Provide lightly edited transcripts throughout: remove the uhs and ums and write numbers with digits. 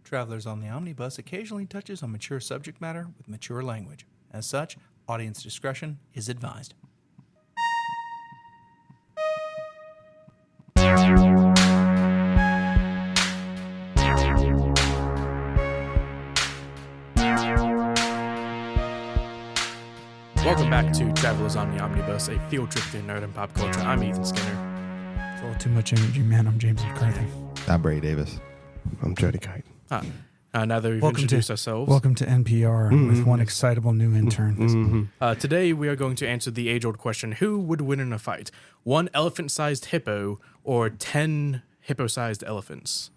Travelers on the Omnibus occasionally touches on mature subject matter with mature language. As such, audience discretion is advised. Welcome back to Travelers on the Omnibus, a field trip through nerd and pop culture. I'm Ethan Skinner. It's a little too much energy, man. I'm James McCarthy. I'm Brady Davis. I'm Jody Kite. Now that we've introduced ourselves. Welcome to NPR with one excitable new intern. Today we are going to answer the age-old question, who would win in a fight? 1 elephant-sized hippo or 10 hippo-sized elephants?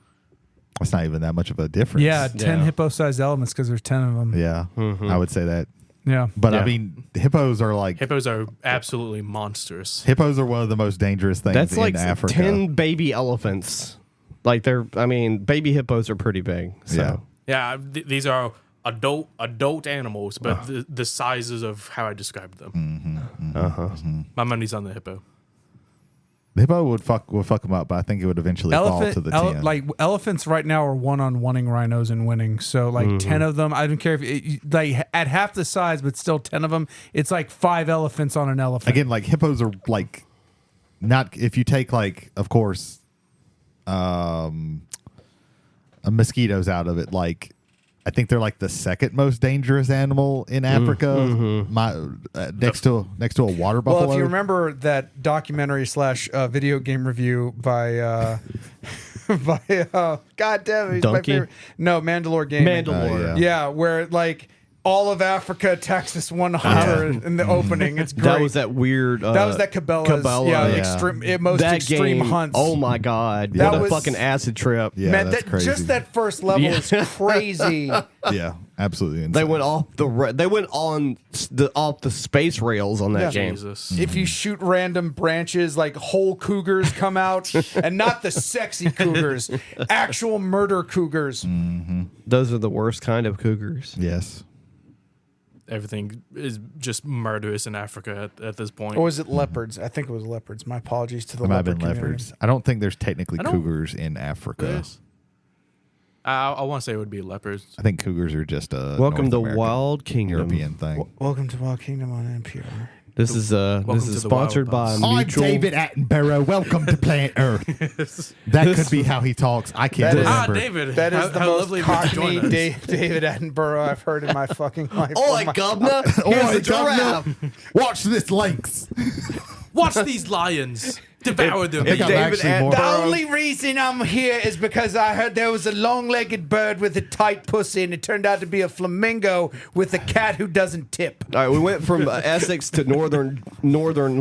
That's not even that much of a difference. Yeah, 10 hippo-sized elements because there's 10 of them. Yeah, I would say that. Yeah. But I mean, hippos are like... Hippos are absolutely monstrous. Hippos are one of the most dangerous things That's in like Africa. 10 baby elephants. Like baby hippos are pretty big. So. Yeah, these are adult animals, but the sizes of how I described them. My money's on the hippo. The hippo would fuck them up, but I think it would eventually fall to the 10. Like elephants right now are one-on-oneing rhinos and winning. So like 10 of them, I don't care if like at half the size, but still 10 of them. It's like 5 elephants on an elephant. Again, like hippos are like not. If you take like, of course, mosquitoes out of it, like I think they're like the second most dangerous animal in Africa, next to a water buffalo. Well, if you remember that documentary / video game review by God damn it, he's my Donkey? favorite. No, Mandalore Gaming. Mandalore. Yeah, where like all of Africa attacks this one hunter in the opening. It's great. That was that weird... that was that Cabela's. Cabela. Yeah, most that extreme game, hunts. Oh my God. That What a was- fucking acid trip. Yeah, Man, that's crazy. just that first level is crazy. Yeah, absolutely insane. They went off the space rails on that game. Jesus. If you shoot random branches, like whole cougars come out, and not the sexy cougars, actual murder cougars. Those are the worst kind of cougars. Yes. Everything is just murderous in Africa at this point. Or was it leopards? I think it was leopards. My apologies to the It might have leopard been community. leopards. I don't think there's technically I don't- cougars in Africa. Yes. I want to say it would be leopards. I think cougars are just a Welcome North to American, Wild Kingdom. European thing. Welcome to Wild Kingdom on NPR. This is to sponsored the by Wild Mutual. I'm David Attenborough. Welcome to Planet Earth. That could be how he talks. I can't That is- remember. David. That is how, the how most lovely of you to cockney join us. David Attenborough I've heard in my fucking life. Oi, governor! Here's Oi, the giraffe! governor, watch this lynx. Watch these lions. Devour them. I think I'm David actually more. The only reason I'm here is because I heard there was a long-legged bird with a tight pussy, and it turned out to be a flamingo with a cat who doesn't tip. All right, we went from Essex to northern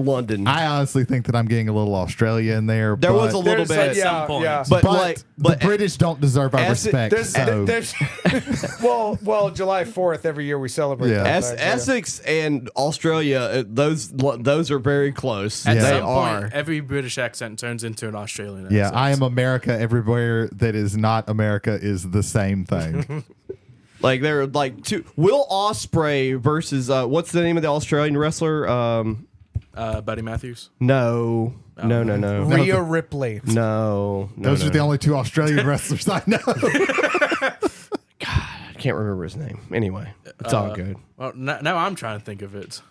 London. I honestly think that I'm getting a little Australia in there. There was a little There's bit. at some point. Yeah. But, but like, the British don't deserve our Essex- respect. There's, So well, July 4th every year we celebrate. Yeah. that fact, yeah. Essex and Australia, those are very close. At Yeah. They some are. point, every British accent turns into an Australian yeah, accent. I am America. Everywhere that is not America is the same thing. Like they're like two. Will Ospreay versus what's the name of the Australian wrestler? Buddy Matthews. No. Rhea Ripley. No. Those are the only two Australian wrestlers I know. I can't remember his name. Anyway, it's all good. Well, now I'm trying to think of it.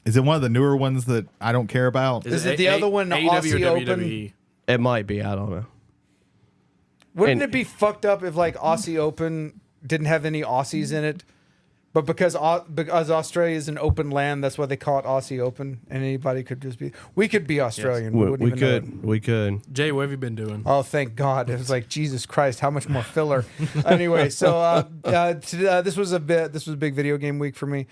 Is it one of the newer ones that I don't care about? Is it the other one, AEW Aussie or Open? WWE? It might be. I don't know. Wouldn't And- it be fucked up if like Aussie Open didn't have any Aussies in it? But because Australia is an open land, that's why they call it Aussie Open, and anybody could just be. We could be Australian. We wouldn't even know it. We could. Jay, what have you been doing? Oh, thank God! It was like Jesus Christ, how much more filler. Anyway, so this was a big video game week for me.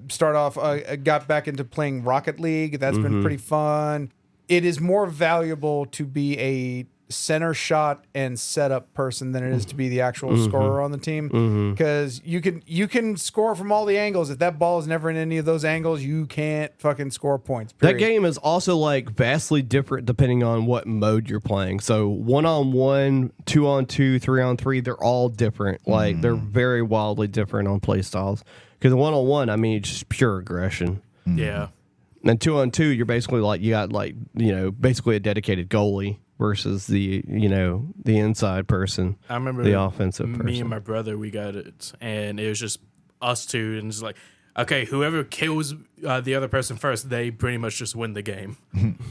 Start off, I got back into playing Rocket League. That's been pretty fun. It is more valuable to be a center shot and setup person than it is to be the actual scorer on the team, because you can score from all the angles. If that ball is never in any of those angles, you can't fucking score points. That period. game is also like vastly different depending on what mode you're playing. So 1-on-1, 2-on-2, 3-on-3, they're all different. Like they're very wildly different on play styles. Because 1-on-1, I mean, it's just pure aggression. Yeah. And 2-on-2, you're basically like, you got like, basically a dedicated goalie versus the the inside person. I remember the offensive person. Me and my brother, we got it, and it was just us two, and it's like, okay, whoever kills the other person first, they pretty much just win the game.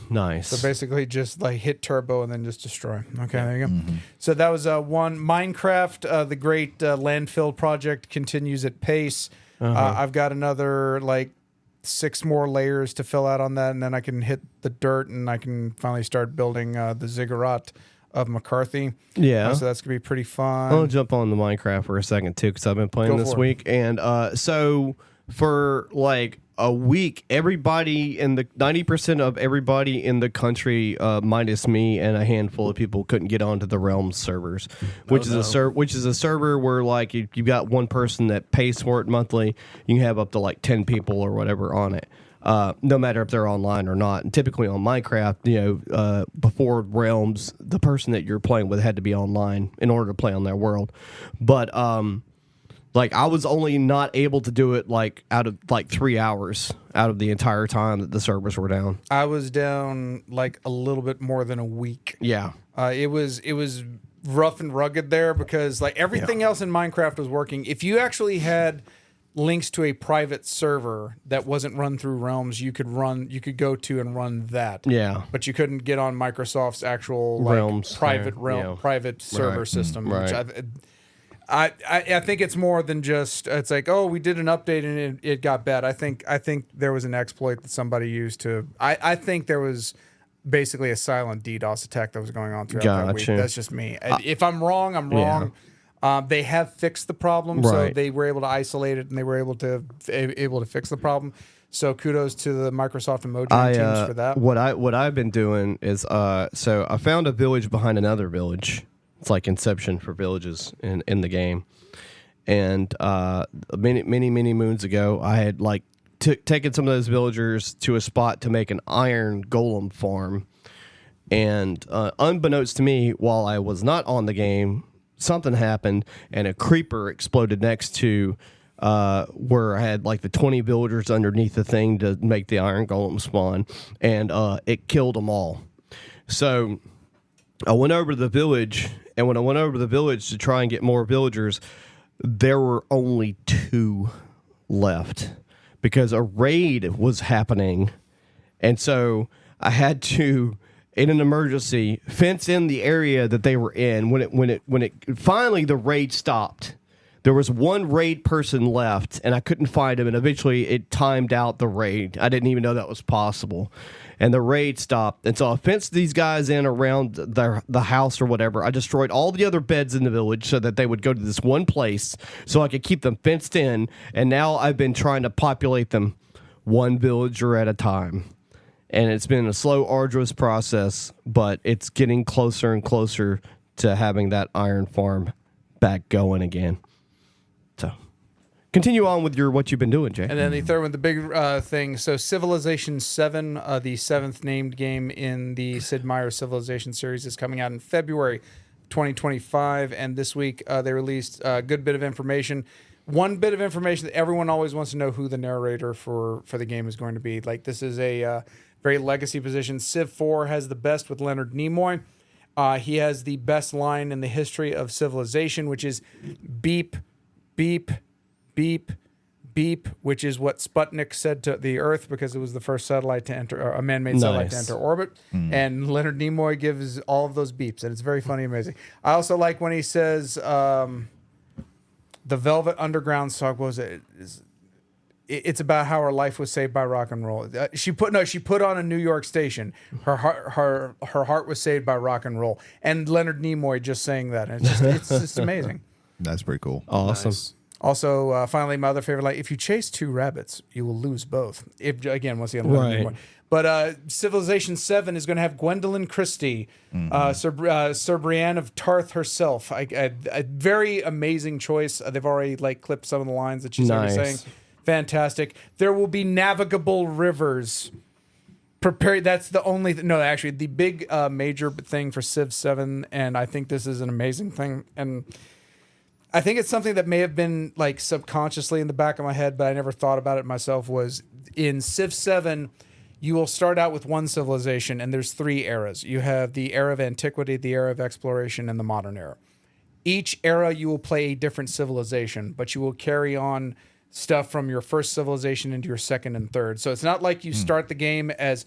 Nice. So basically, just like hit turbo and then just destroy. Okay, there you go. So that was one. Minecraft, the great landfill project, continues at pace. I've got another like 6 more layers to fill out on that, and then I can hit the dirt, and I can finally start building the ziggurat of McCarthy. Yeah. So that's gonna be pretty fun. I'll jump on the Minecraft for a second too, because I've been playing this week, and so for like a week, everybody in the 90% of everybody in the country, minus me and a handful of people, couldn't get onto the Realms servers, which is a server where like you got one person that pays for it monthly. You can have up to like 10 people or whatever on it. No matter if they're online or not. And typically on Minecraft, before Realms, the person that you're playing with had to be online in order to play on their world. But like I was only not able to do it like out of like 3 hours out of the entire time that the servers were down. I was down like a little bit more than a week. Yeah. It was rough and rugged there because like everything else in Minecraft was working. If you actually had links to a private server that wasn't run through Realms, you could go to and run that. Yeah. But you couldn't get on Microsoft's actual like, Realms private server system. Right. Which I think it's more than just it's like, oh, we did an update and it got bad. I think there was an exploit that somebody used to. I think there was basically a silent DDoS attack that was going on throughout that week. That's just me. If I'm wrong, I'm wrong. They have fixed the problem, so they were able to isolate it and they were able to fix the problem. So kudos to the Microsoft and Mojang teams for that. What I've been doing is so I found a village behind another village. It's like Inception for villages in the game. And many moons ago, I had like taken some of those villagers to a spot to make an iron golem farm. And unbeknownst to me, while I was not on the game, something happened and a creeper exploded next to where I had like the 20 villagers underneath the thing to make the iron golem spawn. And it killed them all. So I went over to the village, and when I went over to the village to try and get more villagers, there were only 2 left because a raid was happening. And so I had to, in an emergency, fence in the area that they were in. When it finally the raid stopped, there was 1 raid person left, and I couldn't find him. And eventually, it timed out the raid. I didn't even know that was possible, and the raid stopped. And so I fenced these guys in around the house or whatever. I destroyed all the other beds in the village so that they would go to this one place, so I could keep them fenced in. And now I've been trying to populate them 1 villager at a time. And it's been a slow, arduous process, but it's getting closer and closer to having that iron farm back going again. So, continue on with what you've been doing, Jay. And then the third one, the big thing. So, Civilization 7, the 7th named game in the Sid Meier's Civilization series, is coming out in February 2025. And this week, they released a good bit of information. One bit of information that everyone always wants to know who the narrator for the game is going to be. Like, this is a very legacy position. Civ 4 has the best with Leonard Nimoy. He has the best line in the history of Civilization, which is beep, beep, beep, beep, which is what Sputnik said to the Earth because it was the first satellite to enter, or a man-made satellite to enter orbit. And Leonard Nimoy gives all of those beeps, and it's very funny and amazing. I also like when he says the Velvet Underground song, what was it? It's about how her life was saved by rock and roll. She put on a New York station. Her heart was saved by rock and roll. And Leonard Nimoy just saying that. And it's just amazing. That's pretty cool. Awesome. Nice. Also, finally, my other favorite, like, if you chase 2 rabbits, you will lose both. Once again, Leonard Nimoy. But Civilization 7 is going to have Gwendolyn Christie, Sir Brienne of Tarth herself. A very amazing choice. They've already clipped some of the lines that she's already saying. Fantastic. There will be navigable rivers. Prepare. That's the only. Actually, the big major thing for Civ 7, and I think this is an amazing thing. And I think it's something that may have been subconsciously in the back of my head, but I never thought about it myself. Was in Civ 7, you will start out with one civilization, and there's 3 eras. You have the era of antiquity, the era of exploration, and the modern era. Each era you will play a different civilization, but you will carry on stuff from your first civilization into your second and third. So it's not like you start the game as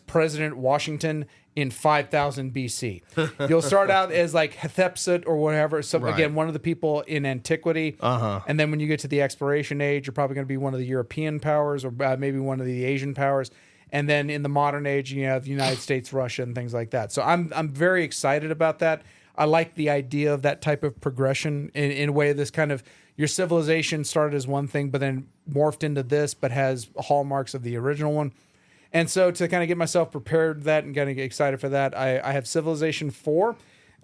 President Washington in 5000 BC. You'll start out as like Hatshepsut or whatever. So again, one of the people in antiquity. And then when you get to the exploration age, you're probably going to be one of the European powers or maybe one of the Asian powers. And then in the modern age, you have the United States, Russia, and things like that. So I'm very excited about that. I like the idea of that type of progression in a way. This kind of your civilization started as one thing, but then morphed into this, but has hallmarks of the original one. And so to kind of get myself prepared for that and kind of get excited for that, I have Civilization 4.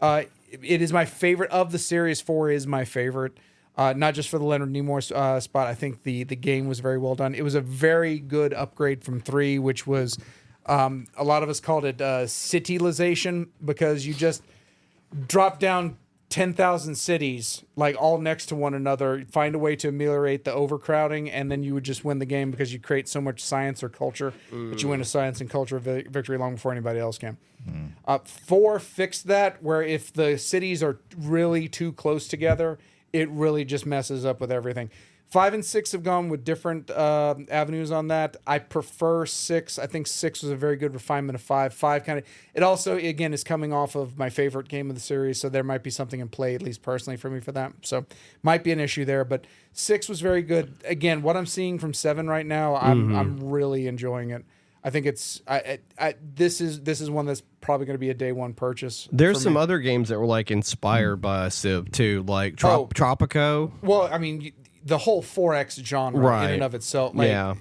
It is my favorite of the series. 4 is my favorite, not just for the Leonard Nimoy spot. I think the game was very well done. It was a very good upgrade from 3, which was a lot of us called it citylization, because you just drop down 10,000 cities, like all next to one another, find a way to ameliorate the overcrowding, and then you would just win the game because you create so much science or culture that you win a science and culture victory long before anybody else can. 4 fixed that, where if the cities are really too close together, it really just messes up with everything. 5 and 6 have gone with different avenues on that. I prefer 6. I think 6 was a very good refinement of 5. 5 kind of... It also, again, is coming off of my favorite game of the series, so there might be something in play, at least personally, for me for that. So might be an issue there, but 6 was very good. Again, what I'm seeing from 7 right now, I'm really enjoying it. I think it's... This is one that's probably going to be a day one purchase. There's some other games that were like inspired by Civ too, like Tropico. Well, I mean... The whole 4X genre in and of itself. Like,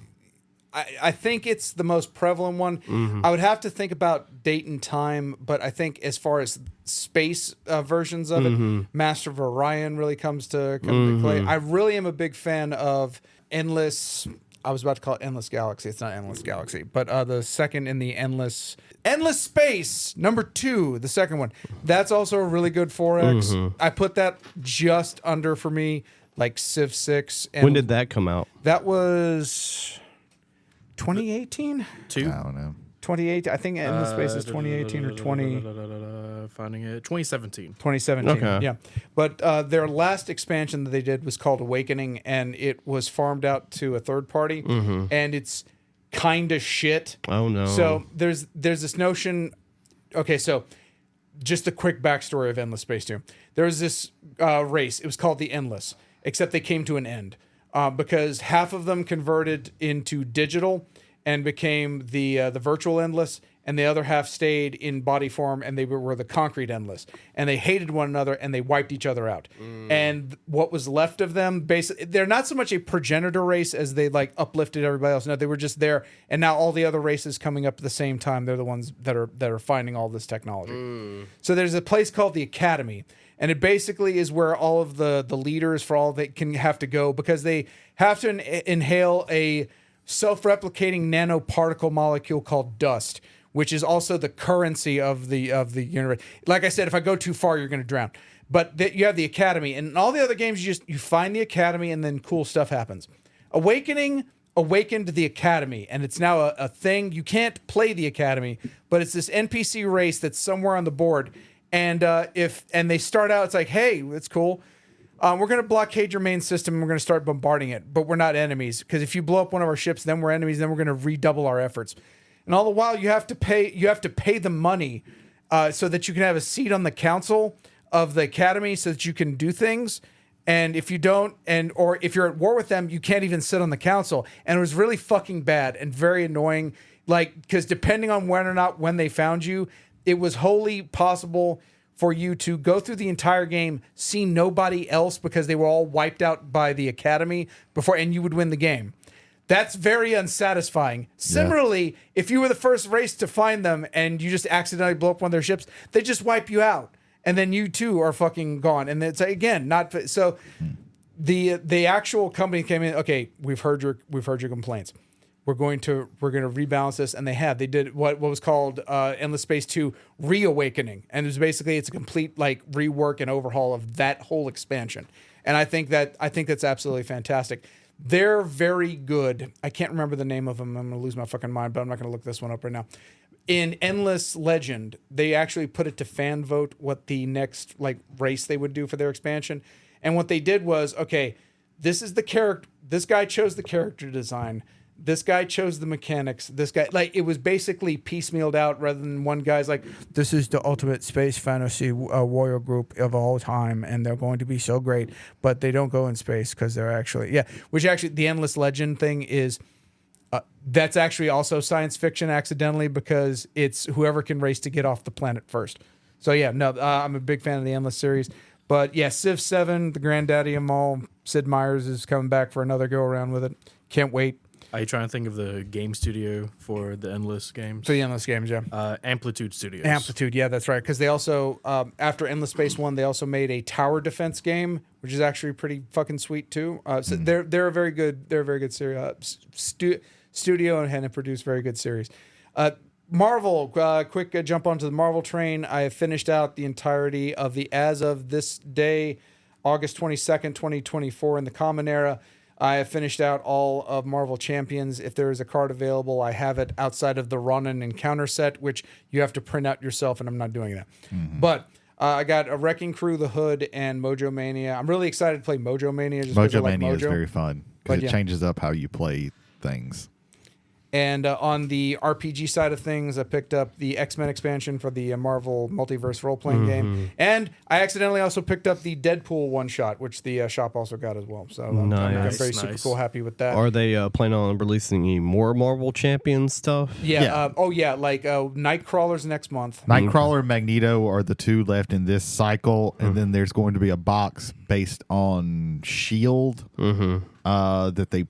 I think it's the most prevalent one. I would have to think about date and time, but I think as far as space versions of it, Master of Orion really comes to play. I really am a big fan of Endless... I was about to call it Endless Galaxy. It's not Endless Galaxy, but the second in the Endless Space, number 2, the second one. That's also a really good 4X. I put that just under, for me, like Civ 6. And when did that come out? That was 2018? I don't know. 2018. I think Endless Space is 2018 or 20... Finding it. 2017. 2017, Okay. yeah. But their last expansion that they did was called Awakening, and it was farmed out to a third party, and it's kind of shit. Oh, no. So there's this notion... Okay, so just a quick backstory of Endless Space 2. There was this race. It was called the Endless, except they came to an end because half of them converted into digital and became the virtual Endless, and the other half stayed in body form, and they were the concrete Endless. And they hated one another, and they wiped each other out. And what was left of them, basically, they're not so much a progenitor race as they like uplifted everybody else. No, they were just there, and now all the other races coming up at the same time, they're the ones that are finding all this technology. So there's a place called the Academy, and it basically is where all of the leaders for all they can have to go, because they have to inhale a self-replicating nanoparticle molecule called dust, which is also the currency of the universe. Like I said, if I go too far, you're going to drown. But you have the Academy, and in all the other games, you find the Academy, and then cool stuff happens. Awakening awakened the Academy, and it's now a thing. You can't play the Academy, but it's this NPC race that's somewhere on the board. And they start out, it's like, hey, that's cool. We're going to blockade your main system, and we're going to start bombarding it, but we're not enemies, because if you blow up one of our ships, then we're enemies. Then we're going to redouble our efforts. And all the while, you have to pay the money so that you can have a seat on the council of the Academy, so that you can do things. And if you don't, or if you're at war with them, you can't even sit on the council. And it was really fucking bad and very annoying. Like, because depending on when they found you, it was wholly possible for you to go through the entire game, see nobody else because they were all wiped out by the Academy before, and you would win the game. That's very unsatisfying. Similarly, if you were the first race to find them and you just accidentally blow up one of their ships, they just wipe you out. And then you too are fucking gone. And it's again, not so the actual company came in, okay, we've heard your complaints. We're going to rebalance this, and they did what was called Endless Space 2 Reawakening, and it was basically it's a complete like rework and overhaul of that whole expansion. And I think that's absolutely fantastic. They're very good. I can't remember the name of them. I'm going to lose my fucking mind, but I'm not going to look this one up right now. In Endless Legend, they actually put it to fan vote what the next race they would do for their expansion. And what they did was, okay, this is the character. This guy chose the character design. This guy chose the mechanics. This guy, it was basically piecemealed out rather than one guy's like, this is the ultimate space fantasy warrior group of all time, and they're going to be so great, but they don't go in space because they're actually, which actually the Endless Legend thing is, that's actually also science fiction accidentally because it's whoever can race to get off the planet first. So I'm a big fan of the Endless series. But Civ 7, the granddaddy of them all, Sid Meier's is coming back for another go around with it. Can't wait. Are you trying to think of the game studio for the Endless games? For the Endless games, yeah. Amplitude Studios. Amplitude, yeah, that's right. Because they also, after Endless Space 1, they also made a tower defense game, which is actually pretty fucking sweet too. So they're a very good series. Studio and had produced very good series. Marvel, quick jump onto the Marvel train. I have finished out the entirety of the as of this day, August 22nd, 2024 in the Common Era. I have finished out all of Marvel Champions. If there is a card available, I have it outside of the Ronin Encounter set, which you have to print out yourself, and I'm not doing that. Mm-hmm. But I got a Wrecking Crew, The Hood, and Mojo Mania. I'm really excited to play Mojo Mania. Mojo Mania is very fun because it changes up how you play things. And on the RPG side of things, I picked up the X-Men expansion for the Marvel Multiverse role-playing game. And I accidentally also picked up the Deadpool one-shot, which the shop also got as well. So I'm very super cool, happy with that. Are they planning on releasing any more Marvel Champions stuff? Yeah. Nightcrawler's next month. Nightcrawler and Magneto are the two left in this cycle. And then there's going to be a box based on S.H.I.E.L.D. That they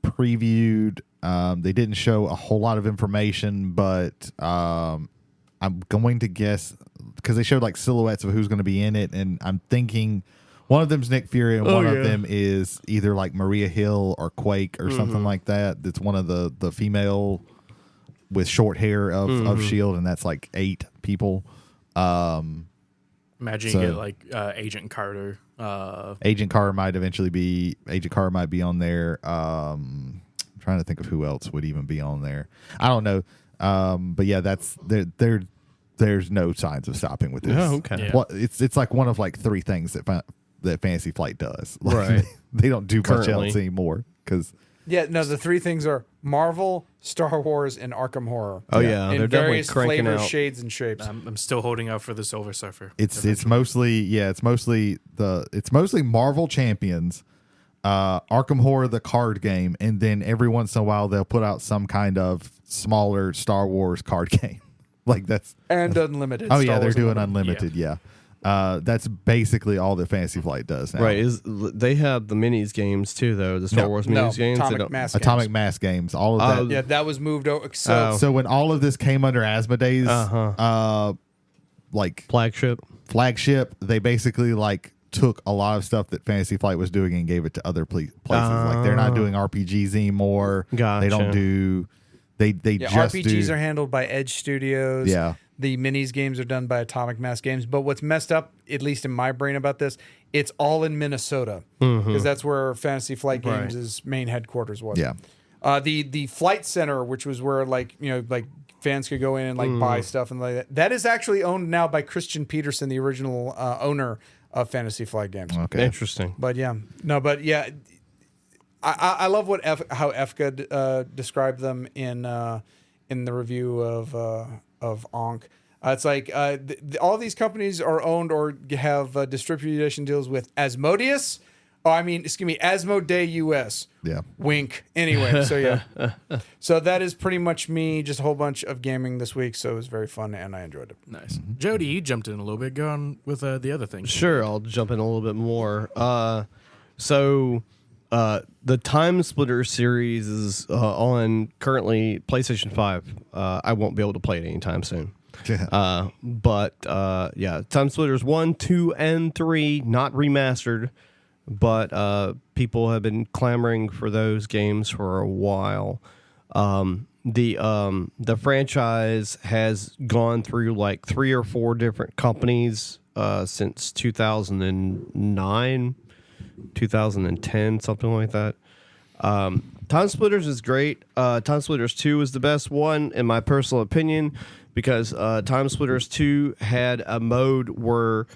previewed. They didn't show a whole lot of information, but I'm going to guess because they showed silhouettes of who's going to be in it, and I'm thinking one of them's Nick Fury and one of them is either Maria Hill or Quake or something like that. That's one of the female with short hair of S.H.I.E.L.D., and that's 8 people. Imagine you get Agent Carter. Agent Carter might be on there. Trying to think of who else would even be on there. I don't know. But yeah, that's there's no signs of stopping with this. Oh, okay. Yeah. It's one of 3 things that Fantasy Flight does. Right. They don't do much else anymore because the 3 things are Marvel, Star Wars, and Arkham Horror. Oh yeah, in they're various definitely cranking flavors, out. shades, and shapes. I'm still holding out for the Silver Surfer. It's mostly Marvel Champions. Arkham Horror, the card game, and then every once in a while they'll put out some kind of smaller Star Wars card game. That's and Unlimited. Oh Star yeah, they're Wars doing Unlimited. Yeah. That's basically all that Fantasy Flight does now. Right? They have the minis games too, though. The Star Wars minis games. Atomic Mass games. All of that. Yeah, that was moved over. So when all of this came under Asmodee's, flagship, they basically took a lot of stuff that Fantasy Flight was doing and gave it to other places. They're not doing RPGs anymore. Gotcha. They don't do. They just RPGs are handled by Edge Studios. Yeah. The minis games are done by Atomic Mass Games. But what's messed up, at least in my brain about this, it's all in Minnesota because that's where Fantasy Flight Games' main headquarters was. Yeah. The Flight Center, which was where fans could go in and buy stuff and like that. That is actually owned now by Christian Peterson, the original owner of Fantasy Flight Games. Okay. Interesting. But I love how Efka described them in the review of Ankh. It's all these companies are owned or have distribution deals with Asmodeus. Asmodee US. Yeah. Wink. Anyway, so yeah. So that is pretty much me. Just a whole bunch of gaming this week. So it was very fun and I enjoyed it. Nice. Jody, you jumped in a little bit. Go on with the other things. Sure, I'll jump in a little bit more. The Time Splitter series is on currently PlayStation 5. I won't be able to play it anytime soon. Yeah. Time Splitters 1, 2, and 3 not remastered, but people have been clamoring for those games for a while. The franchise has gone through 3 or 4 different companies since 2009, 2010, something like that. Time Splitters is great. Time Splitters 2 is the best one, in my personal opinion, because Time Splitters 2 had a mode where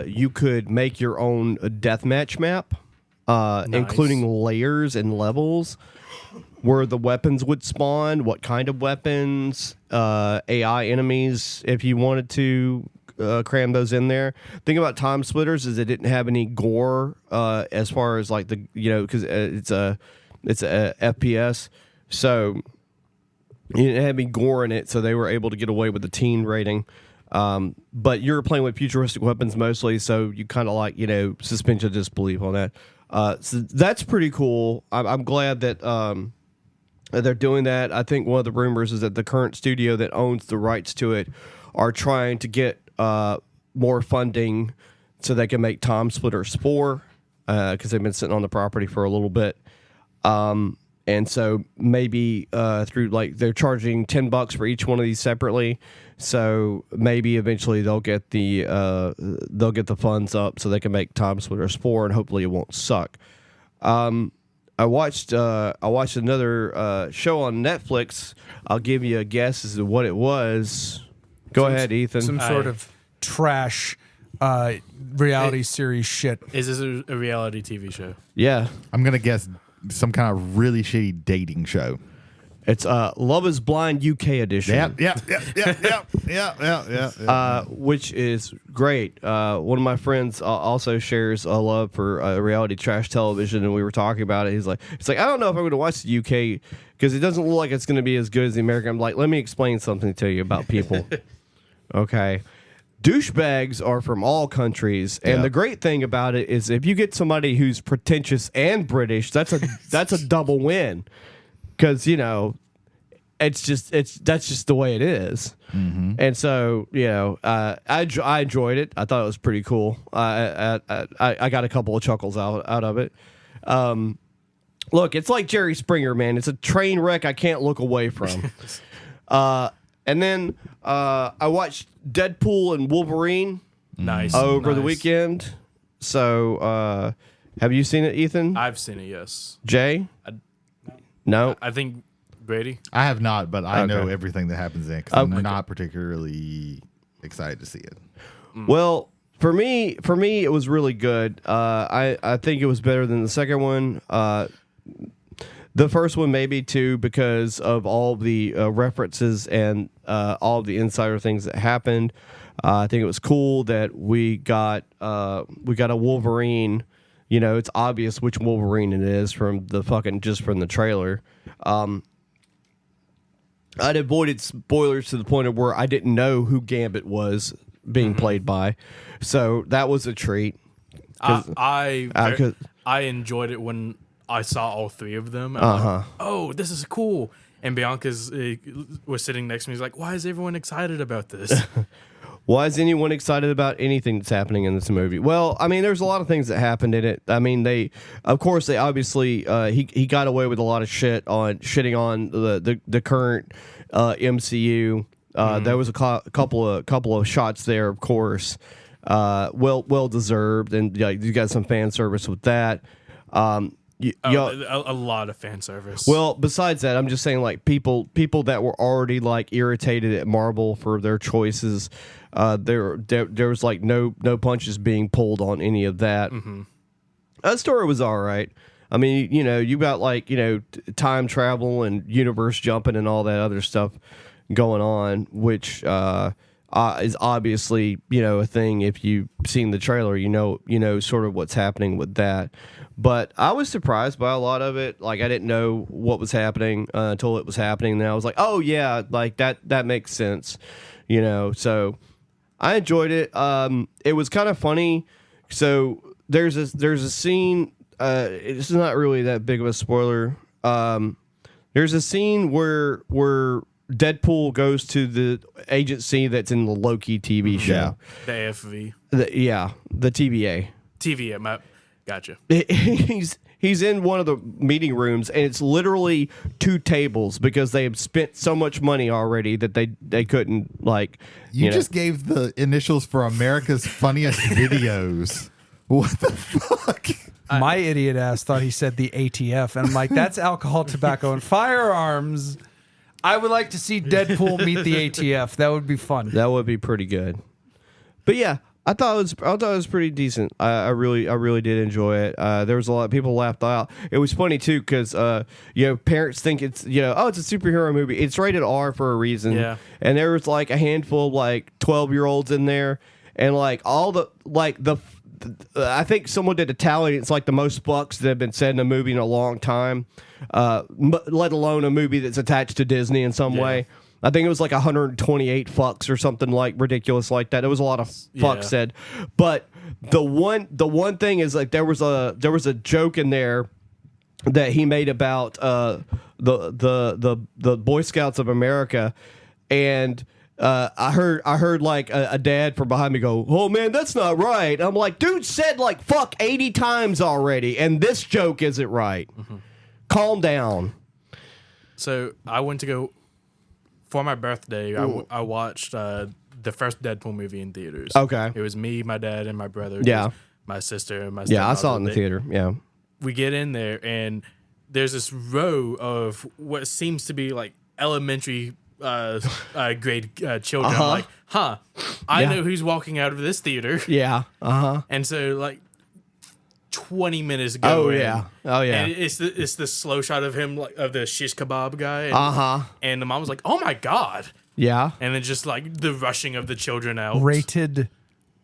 you could make your own deathmatch map, including layers and levels, where the weapons would spawn, what kind of weapons, AI enemies, if you wanted to cram those in there. Thing about Time Splitters is it didn't have any gore as far as like the, because it's a FPS, so you didn't have any gore in it, so they were able to get away with the teen rating. But you're playing with futuristic weapons mostly, so you kind of like, suspend your disbelief on that. So that's pretty cool. I'm glad that they're doing that. I think one of the rumors is that the current studio that owns the rights to it are trying to get more funding so they can make Time Splitters 4 because they've been sitting on the property for a little bit. And so maybe through they're charging $10 for each one of these separately. So maybe eventually they'll get the funds up so they can make Time Splitters 4, and hopefully it won't suck. I watched another show on Netflix. I'll give you a guess as to what it was. Go ahead, Ethan. Some sort of trash reality series shit. Is this a reality TV show? Yeah. I'm going to guess some kind of really shitty dating show. It's Love is Blind UK edition. Yeah. Which is great. One of my friends also shares a love for reality trash television, and we were talking about it. It's like, I don't know if I'm going to watch the UK because it doesn't look like it's going to be as good as the American. I'm like, let me explain something to you about people. Okay. Douchebags are from all countries, and the great thing about it is if you get somebody who's pretentious and British, that's a double win. Because that's just the way it is, and so I enjoyed it. I thought it was pretty cool. I got a couple of chuckles out of it. Look, it's like Jerry Springer, man. It's a train wreck I can't look away from. And then I watched Deadpool and Wolverine over the weekend. So have you seen it, Ethan? I've seen it, yes. Jay? No. I think Brady? I have not, but I know everything that happens in it because I'm not particularly excited to see it. Well, for me, it was really good. I think it was better than the second one. The first one maybe too, because of all the references and all the insider things that happened. I think it was cool that we got a Wolverine. It's obvious which Wolverine it is from the trailer. I'd avoided spoilers to the point of where I didn't know who Gambit was being played by, so that was a treat. I enjoyed it when I saw all three of them. Like, oh, this is cool. And Bianca's was sitting next to me. He's like, why is everyone excited about this? Why is anyone excited about anything that's happening in this movie? Well, I mean, there's a lot of things that happened in it. I mean, they obviously he got away with a lot of shitting on the current MCU. There was a couple of shots there, of course, well deserved, and you got some fan service with that. A lot of fan service. Well, besides that, I'm just saying, like, people that were already like irritated at Marvel for their choices, there was like no punches being pulled on any of that. That story was all right. I mean, you got like time travel and universe jumping and all that other stuff going on, which is obviously a thing. If you've seen the trailer, sort of what's happening with that. But I was surprised by a lot of it. Like, I didn't know what was happening until it was happening. And then I was like, oh yeah, like that makes sense, So I enjoyed it. It was kind of funny. So there's a scene. It's not really that big of a spoiler. There's a scene where Deadpool goes to the agency that's in the Loki TV show. The AFV. The TVA. TVA map. Gotcha. He's in one of the meeting rooms, and it's literally two tables because they have spent so much money already that they couldn't, like... You just gave the initials for America's Funniest Videos. What the fuck? My idiot ass thought he said the ATF, and I'm like, that's alcohol, tobacco, and firearms. I would like to see Deadpool meet the ATF. That would be fun. That would be pretty good. But yeah, I thought it was pretty decent. I really did enjoy it. There was a lot of people laughed out. It was funny too because parents think it's it's a superhero movie. It's rated R for a reason. Yeah. And there was like a handful of like 12-year-olds in there, and like all the I think someone did a tally. It's like the most fucks that have been said in a movie in a long time, let alone a movie that's attached to Disney in some way. I think it was like 128 fucks or something like ridiculous like that. It was a lot of fucks said, but the one thing is like there was a joke in there that he made about the Boy Scouts of America, and I heard like a dad from behind me go, "Oh man, that's not right." I'm like, dude said like fuck 80 times already, and this joke isn't right. Mm-hmm. Calm down. So I went to go for my birthday. I watched the first Deadpool movie in theaters. Okay, it was me, my dad, and my brother. Yeah, my sister and my I saw it in the theater. Yeah, we get in there and there's this row of what seems to be like elementary grade children. I'm like, I know who's walking out of this theater. Yeah. And so like 20 minutes ago. Oh yeah. And it's the slow shot of him, like of the shish kebab guy. And the mom was like, "Oh my god." Yeah. And then just like the rushing of the children out. Rated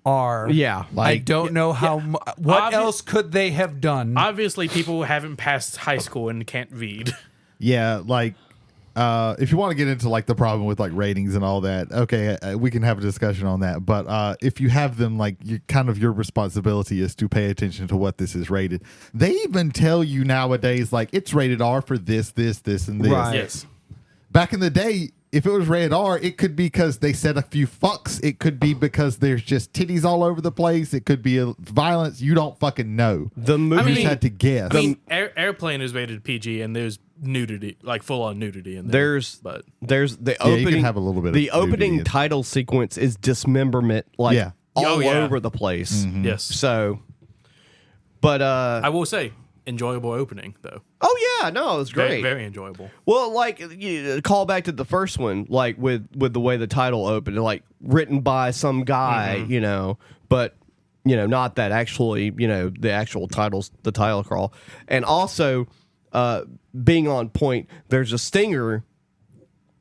R. Yeah. I don't know how. What else could they have done? Obviously, people haven't passed high school and can't read. Yeah, like. If you want to get into like the problem with like ratings and all that, okay, we can have a discussion on that. But if you have them, like your responsibility is to pay attention to what this is rated. They even tell you nowadays like it's rated R for this, and this. Right. Yes. Back in the day, if it was rated R, it could be because they said a few fucks. It could be because there's just titties all over the place. It could be violence. You don't fucking know. The movie you just had to guess. I mean, Airplane is rated PG, and there's nudity, like full on nudity in there. There's the opening. You can have a little bit. The of opening title sequence is dismemberment, like all yeah. over the place. Mm-hmm. Yes. So, but I will say, enjoyable opening though. Oh yeah, no, it was great. Very, very enjoyable. Well, like call back to the first one, like with the way the title opened, like written by some guy, but not that actually, the actual titles, the title crawl, and also being on point. There's a stinger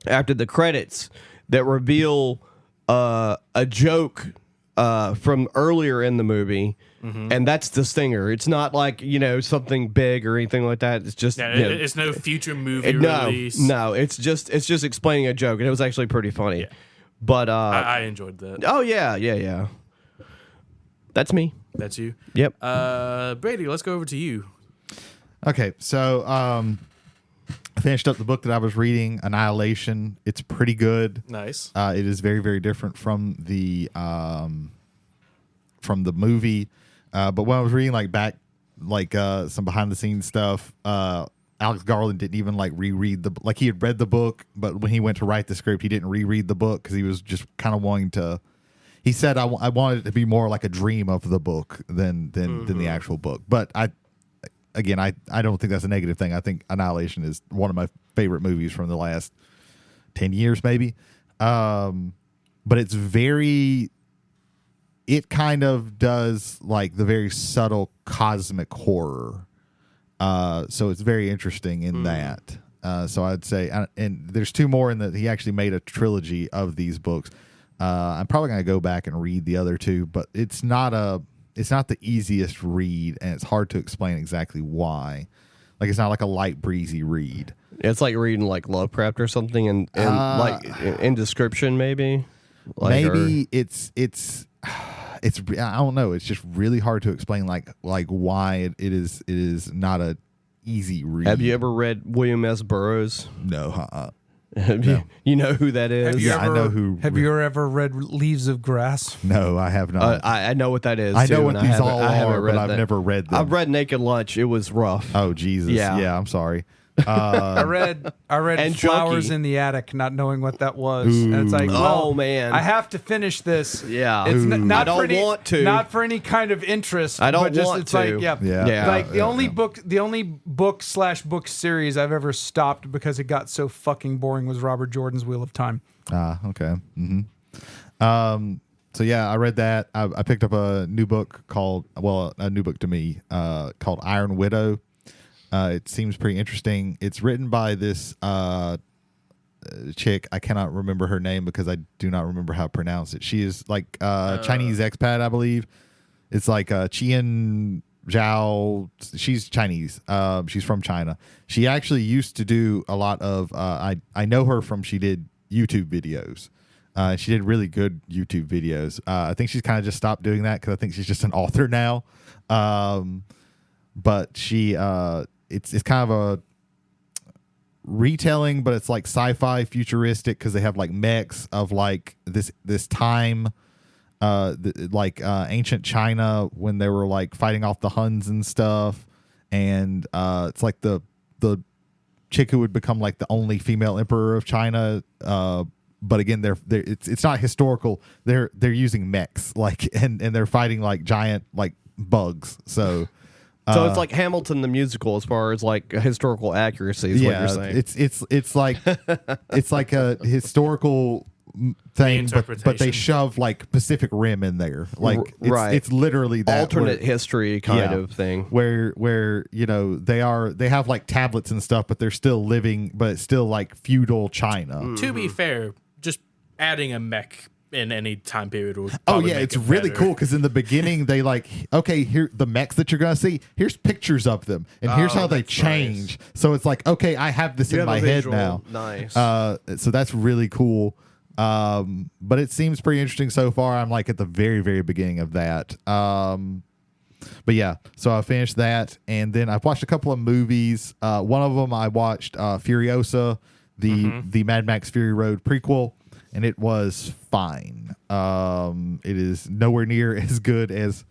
after the credits that reveal a joke from earlier in the movie. Mm-hmm. And that's the stinger. It's not like, something big or anything like that. It's just it's no future movie release. No, it's just explaining a joke, and it was actually pretty funny. Yeah. But I enjoyed that. Oh yeah. That's me. That's you. Yep. Brady, let's go over to you. Okay, so I finished up the book that I was reading, Annihilation. It's pretty good. Nice. It is very, very different from the movie. But when I was reading some behind the scenes stuff, Alex Garland didn't even reread he had read the book, but when he went to write the script, he didn't reread the book because he was just kind of wanting to. He said, "I wanted it to be more like a dream of the book than the actual book." But I don't think that's a negative thing. I think Annihilation is one of my favorite movies from the last 10 years, maybe. But it's it kind of does like the very subtle cosmic horror. So it's very interesting in that. So I'd say, and there's two more in that he actually made a trilogy of these books. I'm probably going to go back and read the other two, but it's not the easiest read, and it's hard to explain exactly why. Like it's not like a light breezy read. It's like reading like Lovecraft or something, and like in description maybe. It's I don't know. It's just really hard to explain like why it is not a easy read. Have you ever read William S. Burroughs? No. You know who that is? I know who. Have you ever read Leaves of Grass? No, I have not. I know what that is. I know too, what these all are, but I've never read them. I've read Naked Lunch. It was rough. Oh Jesus! Yeah, I'm sorry. I read And Flowers Junkie. in the Attic, not knowing what that was. And it's like, well, man. I have to finish this. Yeah. It's not I don't for any, want to. Not for any kind of interest. I don't but just, want it's to. Like, Yeah. like the only book / book series I've ever stopped because it got so fucking boring was Robert Jordan's Wheel of Time. Okay. So yeah, I read that. I picked up a new book a new book to me, called Iron Widow. It seems pretty interesting. It's written by this chick. I cannot remember her name because I do not remember how to pronounce it. She is like Chinese expat, I believe. It's like Qian Zhao. She's Chinese. She's from China. She actually used to do a lot of. I know her from she did YouTube videos. She did really good YouTube videos. I think she's kind of just stopped doing that because I think she's just an author now. But she, it's kind of a retelling, but it's like sci-fi futuristic because they have like mechs of like this time, ancient China when they were like fighting off the Huns and stuff, and it's like the chick who would become like the only female emperor of China. But again, it's not historical. They're using mechs and they're fighting like giant like bugs. So it's like Hamilton the musical as far as like historical accuracy is what you're saying. It's like it's like a historical thing, but they shove like Pacific Rim in there. Like it's literally that alternate history kind of thing. Where they have like tablets and stuff, but they're still living, but it's still like feudal China. To be fair, just adding a mech in any time period would it's really cool because in the beginning they like, okay, here the mechs that you're gonna see, here's pictures of them and here's how they change. Nice. So it's like, okay, I have this in my head now. Nice. So that's really cool. But it seems pretty interesting so far. I'm like at the very, very beginning of that. But yeah, so I finished that, and then I've watched a couple of movies. One of them I watched Furiosa, the Mad Max Fury Road prequel, and it was fine. It is nowhere near as good as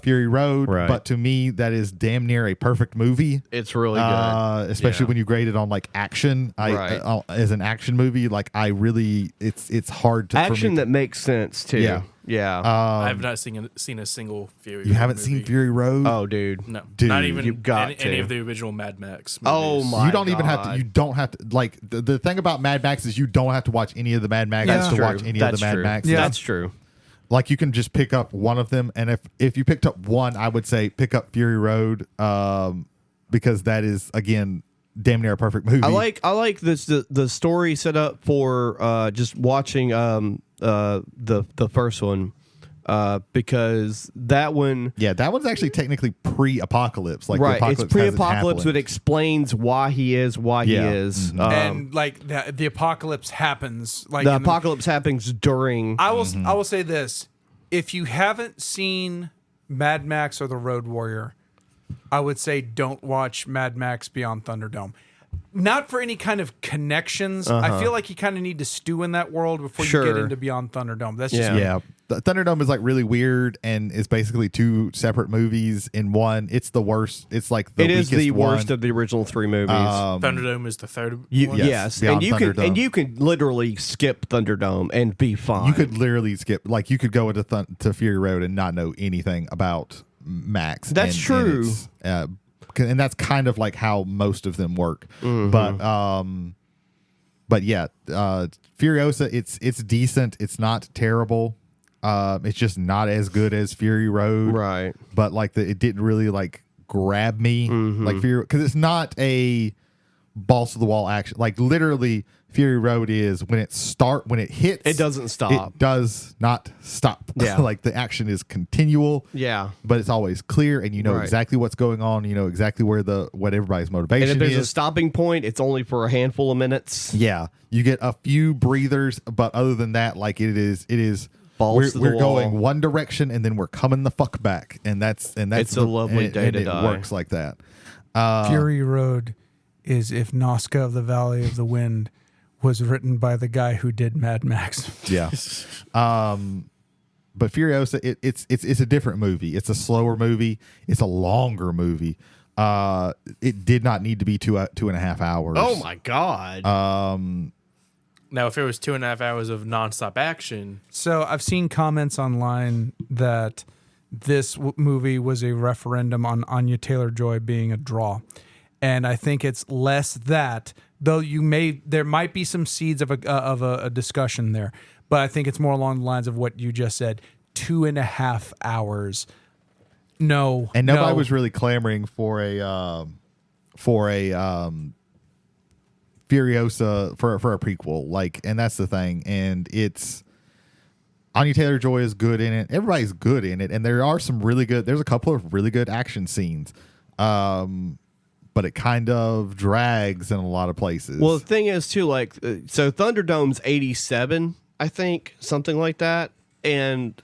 Fury Road, but to me that is damn near a perfect movie. It's really good, especially when you grade it on like action. As an action movie, like I really, it's hard to action that makes sense too. Yeah. I have not seen a single Fury. You haven't seen Fury Road? Oh, dude. No, dude, not even you've got any of the original Mad Max movies. Oh my! You don't even have to. You don't have to. Like the thing about Mad Max is you don't have to watch any of the Mad Max to watch any of the Mad Max. Yeah, that's true. Like you can just pick up one of them, and if you picked up one, I would say pick up Fury Road, because that is again damn near a perfect movie. I like this the story set up for just watching the first one. Because that one, that one's actually technically pre-apocalypse. Like it's pre-apocalypse, but explames why he is he is, and like the apocalypse happens. Like the apocalypse happens during. I will say this: if you haven't seen Mad Max or The Road Warrior, I would say don't watch Mad Max Beyond Thunderdome. Not for any kind of connections. I feel like you kind of need to stew in that world before you get into Beyond Thunderdome. That's just The Thunderdome is like really weird, and it's basically two separate movies in one. It's the worst. It's like it is the worst of the original three movies. Thunderdome is the third one. Yes, and you can literally skip Thunderdome and be fine. You could literally skip. Like you could go into to Fury Road and not know anything about Max. That's true. And that's kind of like how most of them work. But yeah, Furiosa, it's decent. It's not terrible. It's just not as good as Fury Road. Right. But like it didn't really like grab me like Fury, because it's not a balls to the wall action. Like literally Fury Road is when it hits, it doesn't stop. It does not stop. Yeah. Like the action is continual. Yeah. But it's always clear, and you know exactly what's going on. You know exactly what everybody's motivation is. And if there's a stopping point, it's only for a handful of minutes. Yeah. You get a few breathers, but other than that, like it is balls we're going one direction and then we're coming the fuck back. And that's it's a lovely day to die. It works like that. Fury Road is if Nazca of the Valley of the Wind was written by the guy who did Mad Max. Yeah. But Furiosa, it's a different movie. It's a slower movie. It's a longer movie. It did not need to be 2.5 hours. Oh my god. Now, if it was 2.5 hours of nonstop action, So I've seen comments online that this movie was a referendum on Anya Taylor-Joy being a draw, and I think it's less that, though there might be some seeds of a discussion there, but I think it's more along the lines of what you just said: 2.5 hours. No, and nobody was really clamoring for a Furiosa for a prequel, like, and that's the thing. And it's Anya Taylor-Joy is good in it. Everybody's good in it, and there's a couple of really good action scenes. But it kind of drags in a lot of places. Well, the thing is too, like, so Thunderdome's 87, I think, something like that. And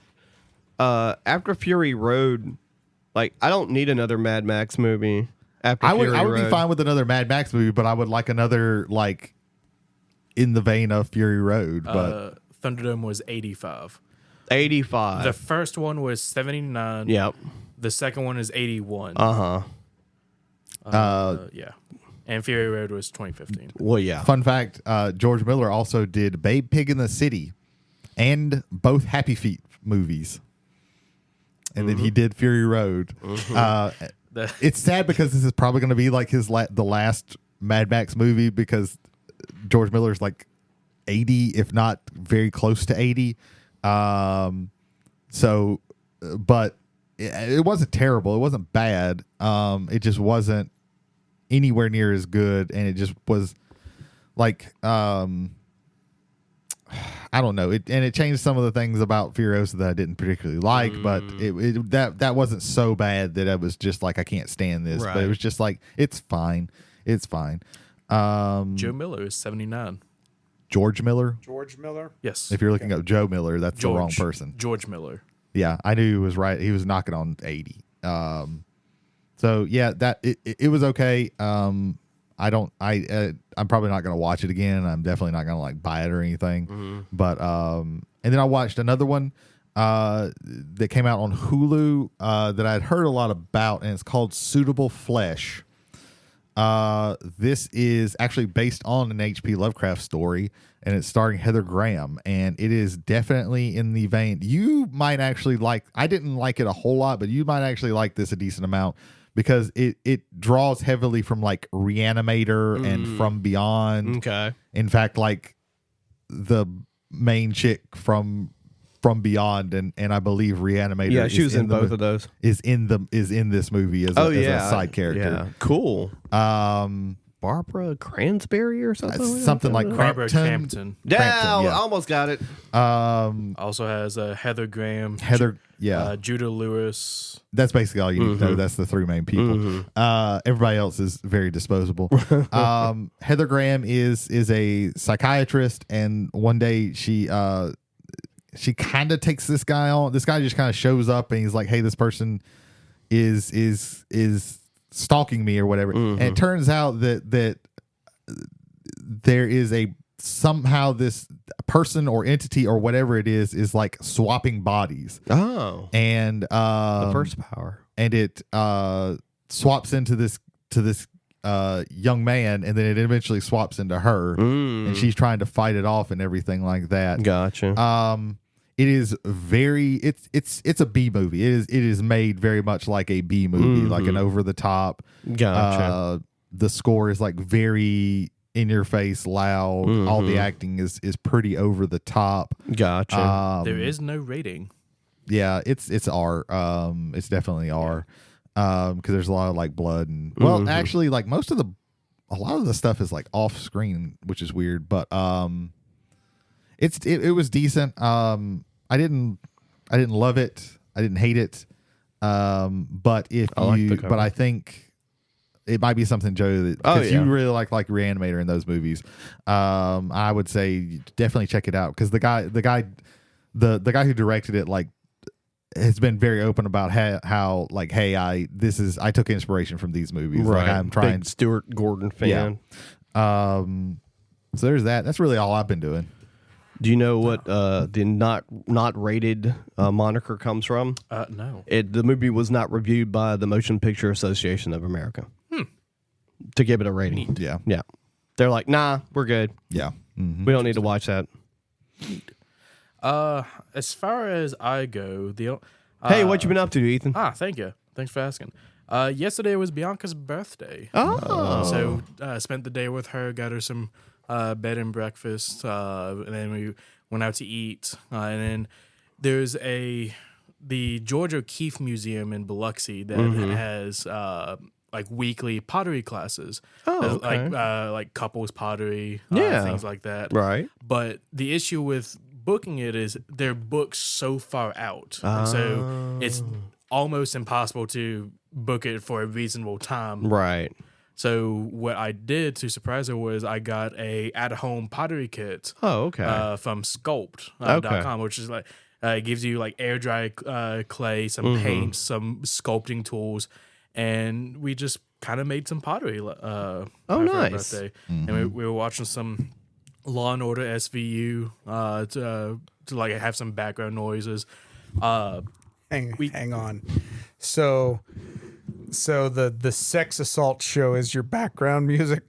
after Fury Road, like, I don't need another Mad Max movie. I would be fine with another Mad Max movie, but I would like another, like, in the vein of Fury Road. But Thunderdome was 85. 85. The first one was 79. Yep. The second one is 81. Uh-huh. Yeah. And Fury Road was 2015. Well, yeah. Fun fact, George Miller also did Babe Pig in the City and both Happy Feet movies. And then he did Fury Road. It's sad because this is probably going to be like the last Mad Max movie, because George Miller's like 80, if not very close to 80. But it wasn't terrible. It wasn't bad. It just wasn't anywhere near as good, and it just was like I don't know. It changed some of the things about Furiosa that I didn't particularly like, but that wasn't so bad that I was just like, I can't stand this. Right. But it was just like, it's fine. It's fine. Joe Miller is 79. George Miller. Yes. If you're looking up Joe Miller, that's the wrong person. George Miller. Yeah, I knew he was right. He was knocking on 80. So yeah, it was okay. I'm probably not going to watch it again. I'm definitely not going to like buy it or anything. But and then I watched another one that came out on Hulu that I'd heard a lot about, and it's called Suitable Flesh. This is actually based on an H.P. Lovecraft story, and it's starring Heather Graham, and it is definitely in the vein. You might actually like. I didn't like it a whole lot, but you might actually like this a decent amount, because it draws heavily from like Reanimator and From Beyond. Okay. In fact, like the main chick from Beyond and I believe Reanimator. Yeah, she was in both of those. Is in this movie as a side character. Yeah. Cool. Barbara Cransberry or something. Something like Barbara Crampton. Crampton. Yeah, Crampton, I almost got it. Also has Heather Graham. Judah Lewis. That's basically all you need to know. That's the three main people. Everybody else is very disposable. Heather Graham is a psychiatrist, and one day she kind of takes this guy on. This guy just kind of shows up, and he's like, "Hey, this person is stalking me or whatever." And it turns out that there is somehow this person or entity or whatever it is like swapping bodies. Oh, and the first power, and it swaps into this young man, and then it eventually swaps into her, and she's trying to fight it off and everything like that. Gotcha. It is it's a B movie. It is made very much like a B movie, like an over the top. Gotcha. The score is like very in your face, loud. All the acting is pretty over the top. Gotcha. There is no rating. Yeah, it's R. It's definitely R. Because there's a lot of like blood and actually like a lot of the stuff is like off screen, which is weird. But it was decent. I didn't love it. I didn't hate it. But I think it might be something, Joe, because you really like Reanimator in those movies. I would say definitely check it out, because the guy who directed it like has been very open about how like, hey, I took inspiration from these movies. Right. Like, I'm trying. Big Stuart Gordon fan. Yeah. So there's that. That's really all I've been doing. Do you know what the not rated moniker comes from? No. The movie was not reviewed by the Motion Picture Association of America to give it a rating. Neat. Yeah. They're like, nah, we're good. Yeah. Mm-hmm. We don't need to watch that. As far as I go, Hey, what you been up to, Ethan? Thank you. Thanks for asking. Yesterday was Bianca's birthday. Oh. So spent the day with her, got her some bed and breakfast, and then we went out to eat. And then there's the George O'Keeffe Museum in Biloxi that has like weekly pottery classes. Oh, okay. Like couples pottery, things like that. Right. But the issue with booking it is they're booked so far out, and so it's almost impossible to book it for a reasonable time. Right. So what I did to surprise her was I got a at-home pottery kit. Oh, okay. From Sculpt.com, which is like it gives you like air dry clay, some paint, some sculpting tools, and we just kind of made some pottery. For her birthday. And we were watching some Law and Order SVU to like have some background noises. Hang on. So the sex assault show is your background music.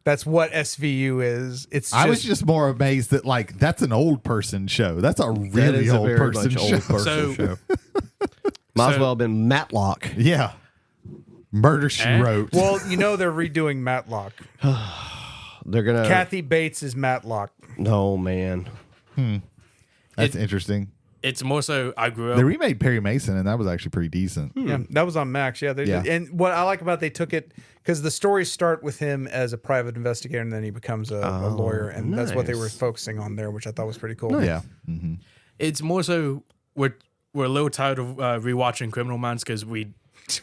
That's what SVU is. I was just more amazed that like that's an old person show. That's a really old person show. Might as well have been Matlock. Yeah. Murder She Wrote. Well, they're redoing Matlock. They're gonna. Kathy Bates is Matlock. Oh man. That's interesting. It's more so I grew up. They remade Perry Mason, and that was actually pretty decent. Yeah, that was on Max. Yeah, and what I like about they took it because the stories start with him as a private investigator, and then he becomes a lawyer, and that's what they were focusing on there, which I thought was pretty cool. Nice. Yeah, It's more so we're a little tired of rewatching Criminal Minds because we.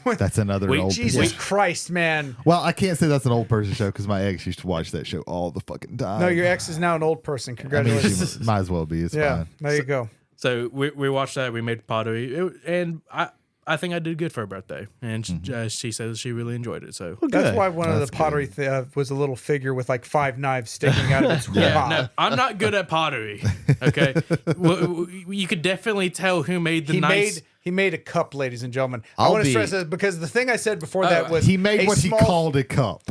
That's another old. Jesus Christ, man! Well, I can't say that's an old person show because my ex used to watch that show all the fucking time. No, your ex is now an old person. Congratulations. I mean, she might as well be. It's fine. There you go. So we watched that. We made pottery, and I think I did good for her birthday, and she says she really enjoyed it. So that's why one of the pottery was a little figure with like 5 knives sticking out of its no, I'm not good at pottery. Okay, you could definitely tell who made the knives. He made a cup, ladies and gentlemen. I want to stress this because the thing I said before that was he made what he called a cup.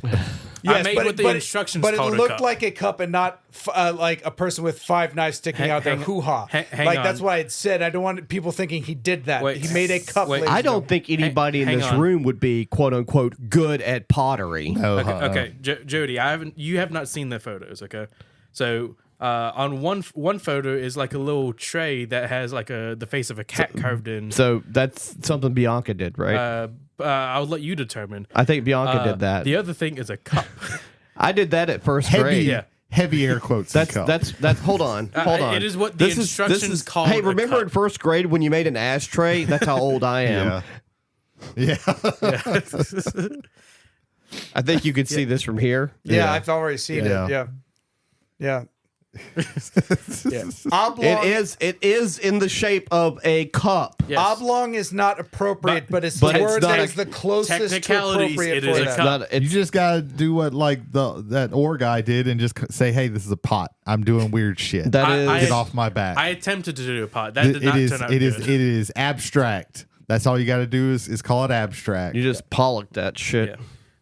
Yes, I made what the instructions but called it looked like a cup and not like a person with 5 knives sticking out their hoo-ha. Like that's what I had said. I don't want people thinking he did that. He made a cup. I don't think anybody in this room would be quote unquote good at pottery. Okay. Jody, you have not seen the photos. Okay, so. On one photo is like a little tray that has like the face of a cat carved in. So that's something Bianca did, right? I'll let you determine. I think Bianca did that. The other thing is a cup. I did that at first grade. Yeah. Heavy air quotes. That's hold on. It is what the instructions called. Hey, remember in first grade when you made an ashtray? That's how old I am. Yeah. I think you could see this from here. Yeah, I've already seen it. Yeah. Oblong, it is in the shape of a cup. Yes. Oblong is not appropriate, but it's the word that is the closest to appropriate for that. You just gotta do what like that ore guy did and just say, "Hey, this is a pot. I'm doing weird shit. Get off my back." I attempted to do a pot. That did not turn out good. It is abstract. That's all you got to do is call it abstract. You just pollock that shit. Yeah.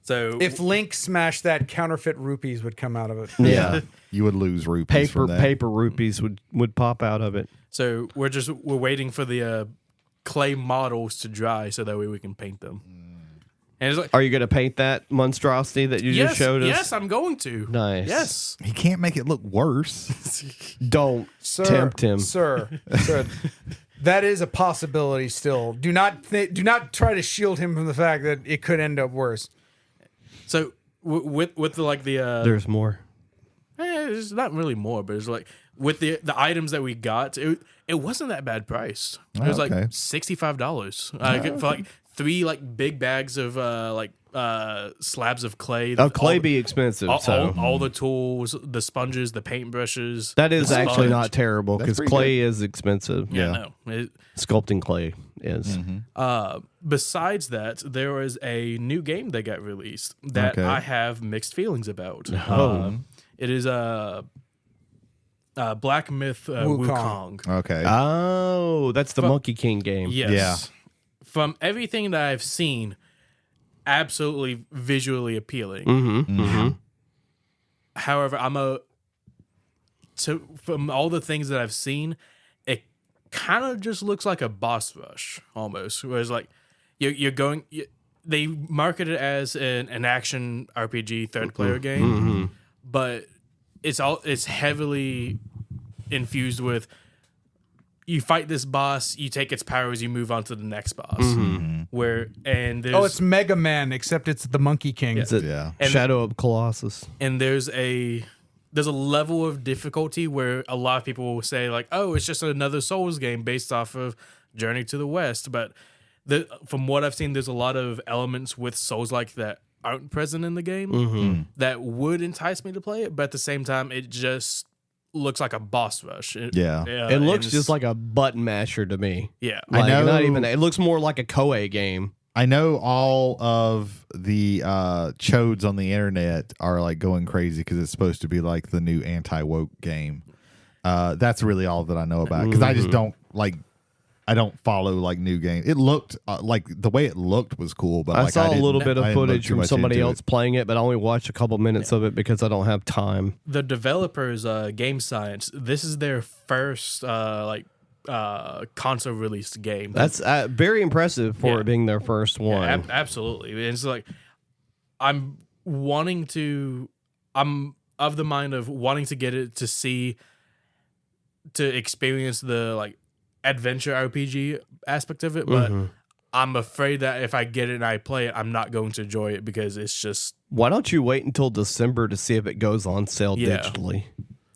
So if Link smashed that, counterfeit rupees would come out of it. Yeah. You would lose rupees from that. Paper rupees would pop out of it. So we're waiting for the clay models to dry so that way we can paint them. And it's like, are you going to paint that monstrosity that you just showed us? Yes, I'm going to. Nice. Yes. He can't make it look worse. Don't tempt him, sir. That is a possibility. Still, do not try to shield him from the fact that it could end up worse. So with the there's more. It's not really more, but it's like with the items that we got, it wasn't that bad priced. It was like $65 for like 3 like big bags of slabs of clay. Clay be expensive. All the tools, the sponges, the paintbrushes. That is actually not terrible because clay is expensive. Yeah. No. Sculpting clay is. Besides that, there was a new game that got released that I have mixed feelings about. It is Black Myth Wukong. Okay. Oh, that's the Monkey King game. Yes. Yeah. From everything that I've seen, absolutely visually appealing. However, from all the things that I've seen, it kind of just looks like a boss rush almost. Whereas like they market it as an action RPG third player game, but it's heavily infused with you fight this boss, you take its powers, you move on to the next boss. It's Mega Man, except it's the Monkey King. Yeah. And Shadow of Colossus. And there's a level of difficulty where a lot of people will say like, oh, it's just another Souls game based off of Journey to the West. But from what I've seen, there's a lot of elements with Souls-like that aren't present in the game that would entice me to play it. But at the same time, it just looks like a boss rush. It looks just like a button masher to me. Yeah. Like, I know. not even. It looks more like a Koei game. I know all of the chodes on the internet are like going crazy because it's supposed to be like the new anti-woke game. That's really all that I know about because I just don't like. I don't follow like new games. It looked like the way it looked was cool, but I like, saw a little bit of I didn't look footage too from much somebody into else it. playing it, but I only watched a couple minutes of it because I don't have time. The developers, Game Science, this is their first console released game. That's very impressive for it being their first one. Yeah, absolutely. And it's like I'm of the mind of wanting to get it to experience the like adventure RPG aspect of it, but I'm afraid that if I get it and I play it, I'm not going to enjoy it because it's just. Why don't you wait until December to see if it goes on sale digitally?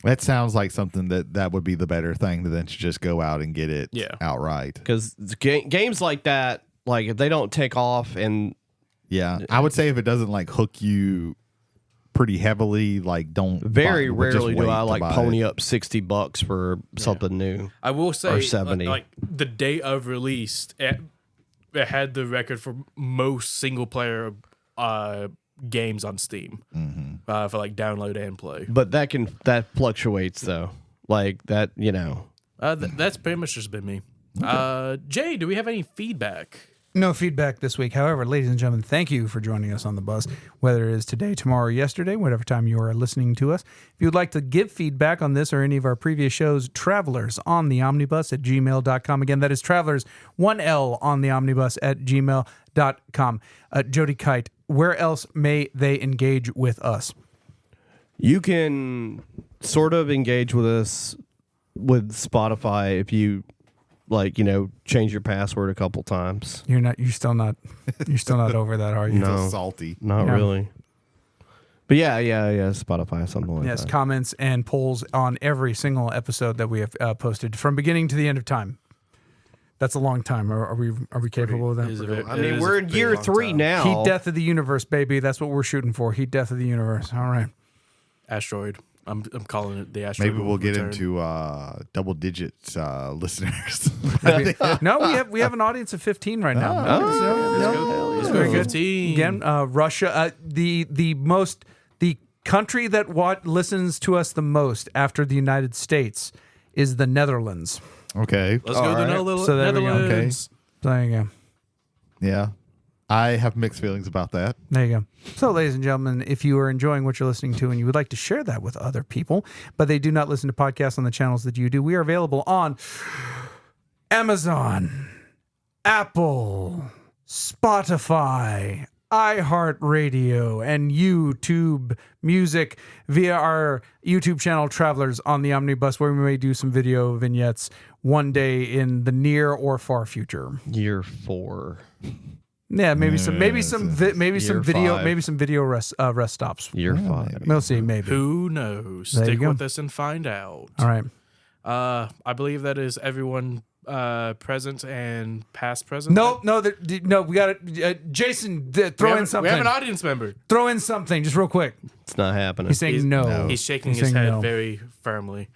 That sounds like something that would be the better thing than to just go out and get it outright. Because games like that, like if they don't take off and I would say if it doesn't like hook you pretty heavily, like don't. Very buy, rarely do I like pony it. up $60 for something new. I will say, or 70. like the day of release, it had the record for most single player games on Steam for like download and play. But that fluctuates though, like that That's pretty much just been me. Okay. Jay, do we have any feedback? No feedback this week. However, ladies and gentlemen, thank you for joining us on the bus, whether it is today, tomorrow, or yesterday, whatever time you are listening to us. If you would like to give feedback on this or any of our previous shows, travelersontheomnibus at gmail.com. Again, that is travelers, 1L on the omnibus at gmail.com. Jody Kite, where else may they engage with us? You can sort of engage with us with Spotify if you change your password a couple times. You're still not over that, are you? No, salty. Not really. But yeah, Spotify, something like that. Yes, comments and polls on every single episode that we have posted from beginning to the end of time. That's a long time. Are we capable of that? We're in year 3 now. Heat death of the universe, baby. That's what we're shooting for. Heat death of the universe. All right. Asteroid. I'm calling it the asteroid. Maybe we'll get into double digits listeners. No, we have an audience of 15 right now. Let's go 15. Again, Russia, the country that listens to us the most after the United States is the Netherlands. Okay. Let's go to the Netherlands. So there we go. Okay. So there you go. Yeah. I have mixed feelings about that. There you go. So, ladies and gentlemen, if you are enjoying what you're listening to and you would like to share that with other people, but they do not listen to podcasts on the channels that you do, we are available on Amazon, Apple, Spotify, iHeartRadio, and YouTube Music via our YouTube channel, Travelers on the Omnibus, where we may do some video vignettes one day in the near or far future. Year 4. Yeah, maybe some video rest stops. Year 5. We'll see, maybe. Who knows? There Stick with us and find out. All right. I believe that is everyone present and past present. No, we got it. Jason, throw in something. We have an audience member. Throw in something, just real quick. It's not happening. He's saying no. He's shaking his head very firmly.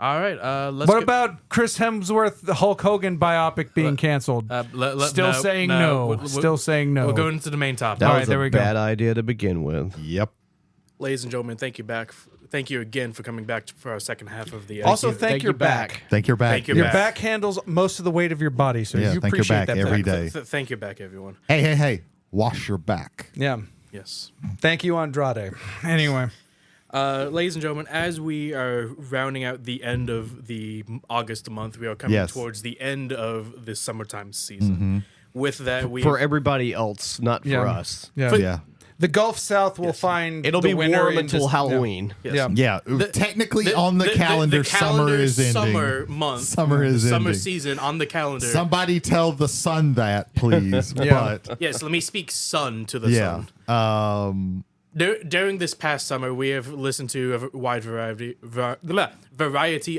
All right, what about Chris Hemsworth, the Hulk Hogan biopic being canceled? Still saying no. Still saying no. We'll go into the main topic. That was a bad idea to begin with. Yep. Ladies and gentlemen, thank thank you again for coming back for our second half of the Also, thank your back. Thank your back. Thank your Your back. back handles most of the weight of your body, so Yeah, you thank your appreciate back that every back. day. Thank you back, everyone. Hey. Wash your back. Yeah. Yes. Thank you, Andrade. Anyway. Ladies and gentlemen, as we are rounding out the end of the August month, we are coming towards the end of the summertime season. With that, for everybody else, not for us. Yeah. The Gulf South will find It'll the be winter warm in until just- Halloween. Yes. Yeah. Technically, on the calendar, summer is ending. Summer month. Summer is summer ending. season on the calendar. Somebody tell the sun that, please. But Yes, let me speak sun to the sun. During this past summer, we have listened to a wide variety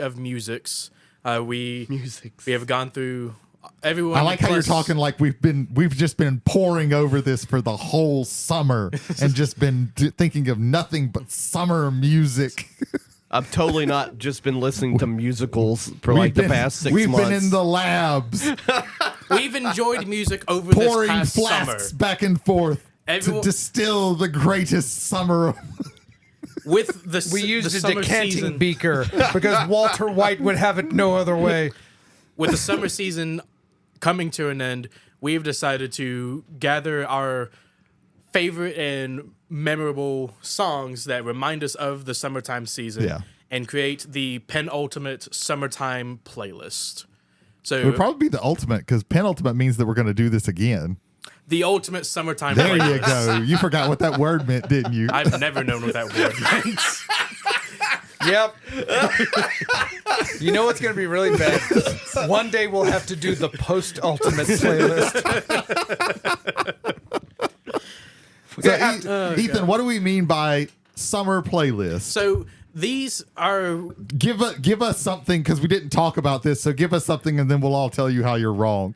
of musics. We have gone through everyone. I like how you're talking like we've just been poring over this for the whole summer and just been thinking of nothing but summer music. I've totally not just been listening to musicals for the past 6 months. We've been in the labs We've enjoyed music over this pouring past flasks summer. back and forth Everyone- to distill the greatest summer. With the We used the a summer decanting season, beaker because Walter White would have it no other way. with the summer season coming to an end, we've decided to gather our favorite and memorable songs that remind us of the summertime season and create the penultimate summertime playlist. So It would probably be the ultimate because penultimate means that we're going to do this again. the ultimate summertime There playlist. you go. You forgot what that word meant, didn't you? I've never known what that word meant. Yep. You know what's going to be really bad? One day we'll have to do the post-ultimate playlist. So, Ethan, what do we mean by summer playlist? So these are Give us something because we didn't talk about this. So give us something, and then we'll all tell you how you're wrong.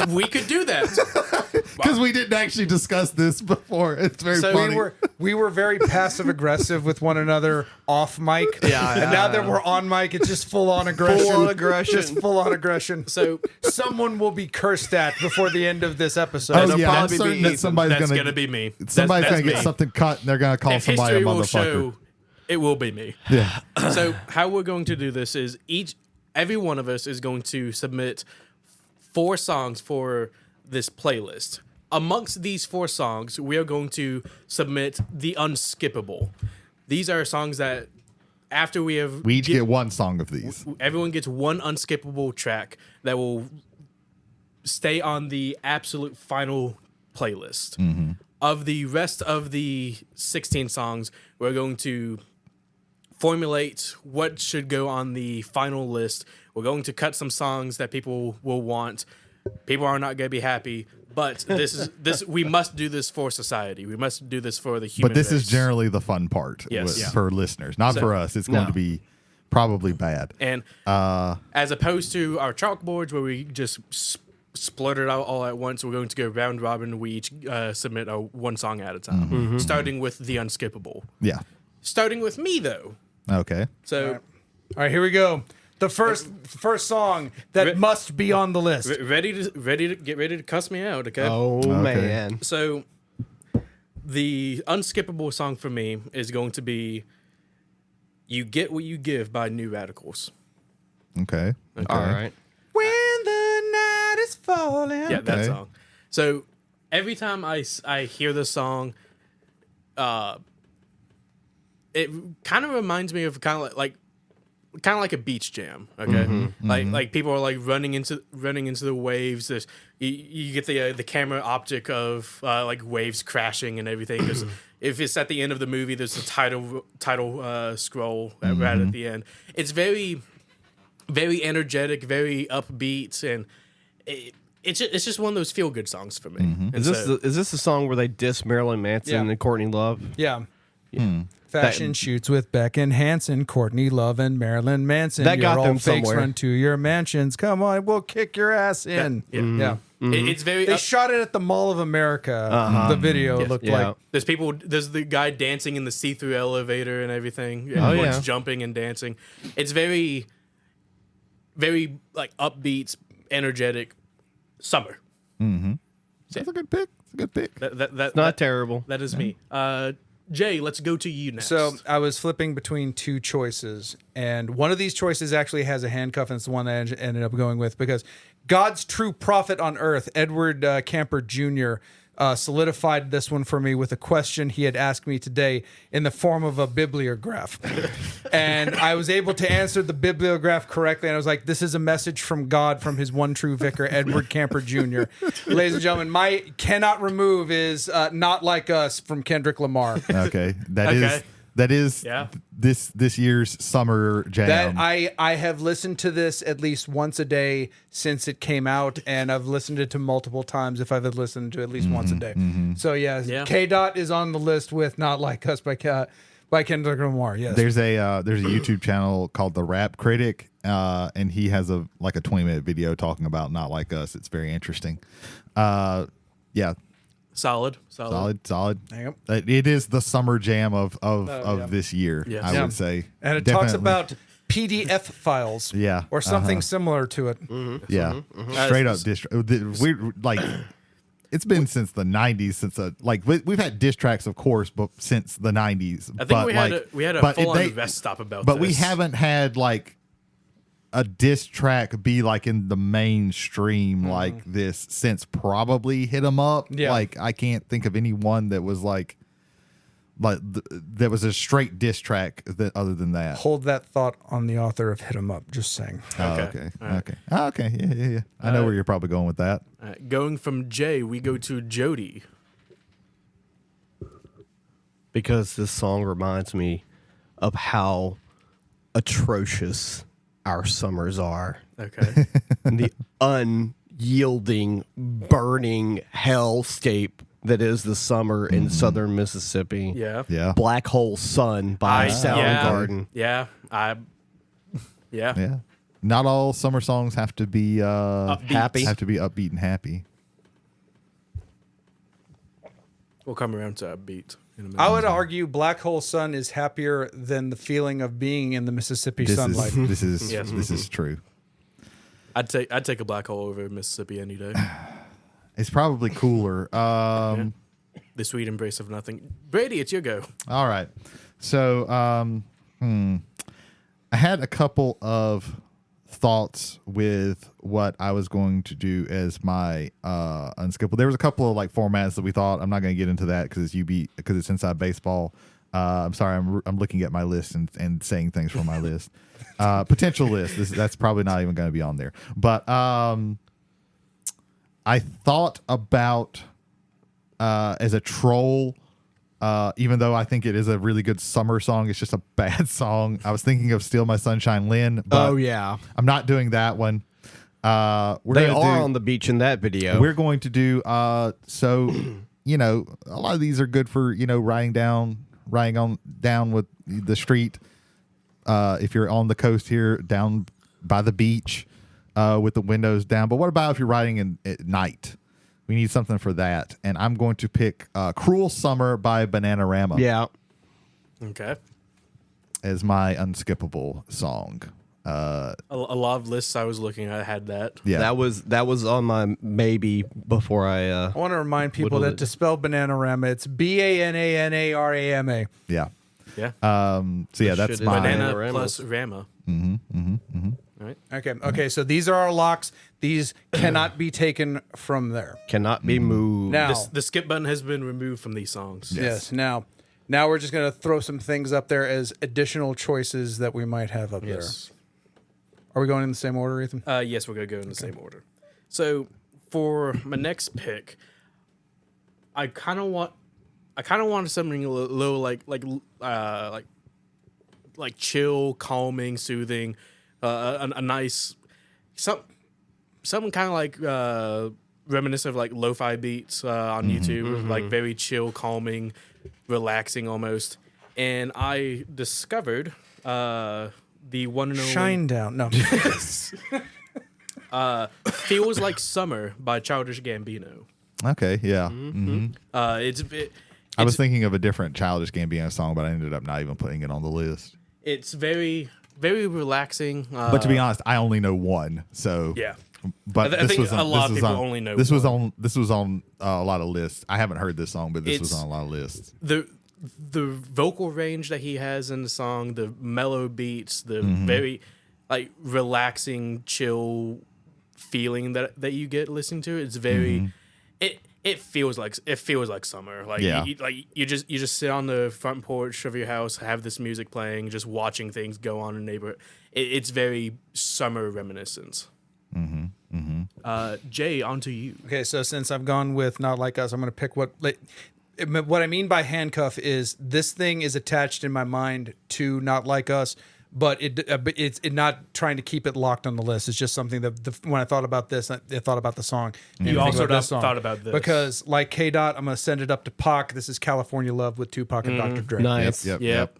we could do that. Because we didn't actually discuss this before. It's very So funny. We were very passive aggressive with one another off mic. And now that we're on mic, it's just full on aggression. Full on aggression. Just full on aggression. So Someone will be cursed at before the end of this episode. Oh, It'll yeah, I'm probably certain be that Ethan. somebody's That's gonna- gonna be me. Somebody's That's going to get me. something cut, and they're going to call If somebody a history will motherfucker. show, it will be me. Yeah. So how we're going to do this is every one of us is going to submit 4 songs for this playlist. Amongst these 4 songs, we are going to submit the unskippable. These are songs that after we have We each get one song of these. everyone gets one unskippable track that will stay on the absolute final playlist. Of the rest of the 16 songs, we're going to formulate what should go on the final list. We're going to cut some songs that people will want. People are not going to be happy, but we must do this for society. We must do this for the human But this is race. generally the fun part for listeners. Not for us. It's going to be probably bad. And as opposed to our chalkboards where we just splurt it out all at once, we're going to go round robin. We each submit one song at a time, starting with the unskippable. Yeah. Starting with me, though. Okay. So, All right, here we go. The first song that must be on the list. ready to get ready to cuss me out, okay? Oh, man. So, the unskippable song for me is going to be "You Get What You Give" by New Radicals. Okay. All right. When the night is falling. Yeah, that Okay. song. So every time I hear the song, it kind of reminds me of kind of like a beach jam. Okay, like people are like running into the waves. There's you get the camera optic of like waves crashing and everything. There's, if it's at the end of the movie, there's a title scroll right at the end. It's very, very energetic, very upbeat, and it's just one of those feel good songs for me. And Is this the song where they diss Marilyn Manson and Courtney Love? Yeah. Fashion shoots with Beck Hansen, Courtney Love, and Marilyn Manson. That got You're them all fakes, somewhere. run to your mansions. Come on, we'll kick your ass in. Yeah. It's very. They shot it at the Mall of America. The video looked like. There's the guy dancing in the see-through elevator and everything. And Oh, everyone's yeah. jumping and dancing. It's very, very like upbeat, energetic summer. That's a good pick. It's a good pick. That Not terrible. that is me. Jay, let's go to you next. So I was flipping between two choices, and one of these choices actually has a handcuff, and it's the one that I ended up going with because God's true prophet on earth, Edward Camper Jr., solidified this one for me with a question he had asked me today in the form of a bibliograph. And I was able to answer the bibliograph correctly. And I was like, this is a message from God from his one true vicar, Edward Camper Jr. Ladies and gentlemen, my cannot remove is Not Like Us from Kendrick Lamar. Okay. That is this year's summer jam. That I have listened to this at least once a day since it came out, and I've listened to it multiple times if I've listened to it at least once a day. So yeah, K. Dot is on the list with Not Like Us by Kendrick Lamar. Yes. There's a YouTube channel called The Rap Critic, and he has a 20-minute video talking about Not Like Us. It's very interesting. Yeah. Solid. Yep. It is the summer jam of this year, Yes. I would say. And it Definitely. talks about PDF files, Yeah. or something similar to it. Yeah, straight up we're like, it's been since the 90s since we've had diss tracks, of course, but since the 90s. I think we had a full-on vest stop about but this. we haven't had a diss track be in the mainstream like this since probably Hit 'Em Up. Yeah. I can't think of anyone that was that was a straight diss track other than that. Hold that thought on the author of Hit 'Em Up. Just saying. Okay. Right. Okay. Okay. Yeah. I know where you're probably going with that. Going from Jay, we go to Jody. Because this song reminds me of how atrocious our summers are. Okay. And the unyielding, burning hellscape that is the summer in southern Mississippi. Yeah. Yeah. Black Hole Sun by Soundgarden. Yeah. Yeah. Not all summer songs have to be Happy. Have to be upbeat and happy. We'll come around to a beat in a minute. I would argue Black Hole Sun is happier than the feeling of being in the Mississippi sunlight. This is Yes. this is true. I'd take a black hole over Mississippi any day. It's probably cooler. The sweet embrace of nothing. Brady, it's your go. All right. So I had a couple of thoughts with what I was going to do as my unskippable. There was a couple of formats that we thought. I'm not going to get into that because it's inside baseball. I'm sorry. I'm looking at my list and saying things from my list. Potential list. That's probably not even going to be on there. But I thought about as a troll. Even though I think it is a really good summer song, it's just a bad song. I was thinking of Steal My Sunshine Lynn, but I'm not doing that one. They are on the beach in that video. We're going to do, so, a lot of these are good for, riding down with the street. If you're on the coast here, down by the beach with the windows down. But what about if you're riding at night? We need something for that. And I'm going to pick Cruel Summer by Bananarama. Yeah. Okay. As my unskippable song. A lot of lists I was looking at had that. Yeah. That was on my maybe before I want to remind people that to spell Bananarama, it's BANANARAMA. Yeah. Yeah. So yeah, that's my Banana plus Rama. Right. Okay. So these are our locks. These cannot be taken from there. cannot be moved. Now, The skip button has been removed from these songs. yes. Now we're just going to throw some things up there as additional choices that we might have up Yes. there. Are we going in the same order, Ethan? Yes, we're gonna go in the same order. So for my next pick, I kind of want something a little like chill, calming, soothing, a nice something kind of like reminiscent of like lo-fi beats on YouTube, like very chill, calming, relaxing almost. And I discovered the one and only Shine Down. No. Feels Like Summer by Childish Gambino. Okay, yeah. I was thinking of a different Childish Gambino song, but I ended up not even putting it on the list. It's very, very relaxing. But to be honest, I only know one. So Yeah. But I think a lot of people only know this one. was on a lot of lists. I haven't heard this song, but this was It's- on a lot of lists. the vocal range that he has in the song, the mellow beats, the very like relaxing, chill feeling that you get listening to it. It's very it feels like summer. Like you just sit on the front porch of your house, have this music playing, just watching things go on in the neighborhood. It's very summer reminiscence. Jay, on to you. Okay, so since I've gone with Not Like Us, I'm going to pick what I mean by handcuff is this thing is attached in my mind to Not Like Us, but it's not trying to keep it locked on the list. It's just something that when I thought about this, I thought about the song. You also thought about this. Because like K-Dot, I'm going to send it up to Pac. This is California Love with Tupac and Dr. Dre. Nice. Yep.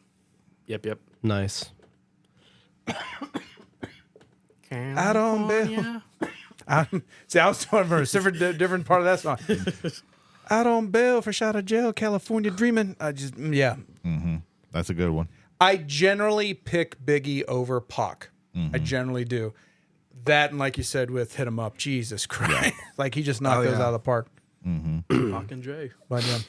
Nice. Out on Bell. See, I was talking for a different part of that song. Out on bail, fresh out of jail, California dreaming. That's a good one. I generally pick Biggie over Pac. I generally do. That and like you said with Hit 'Em Up, Jesus Christ. Like he just knocked those out of the park. Pac and Dre. But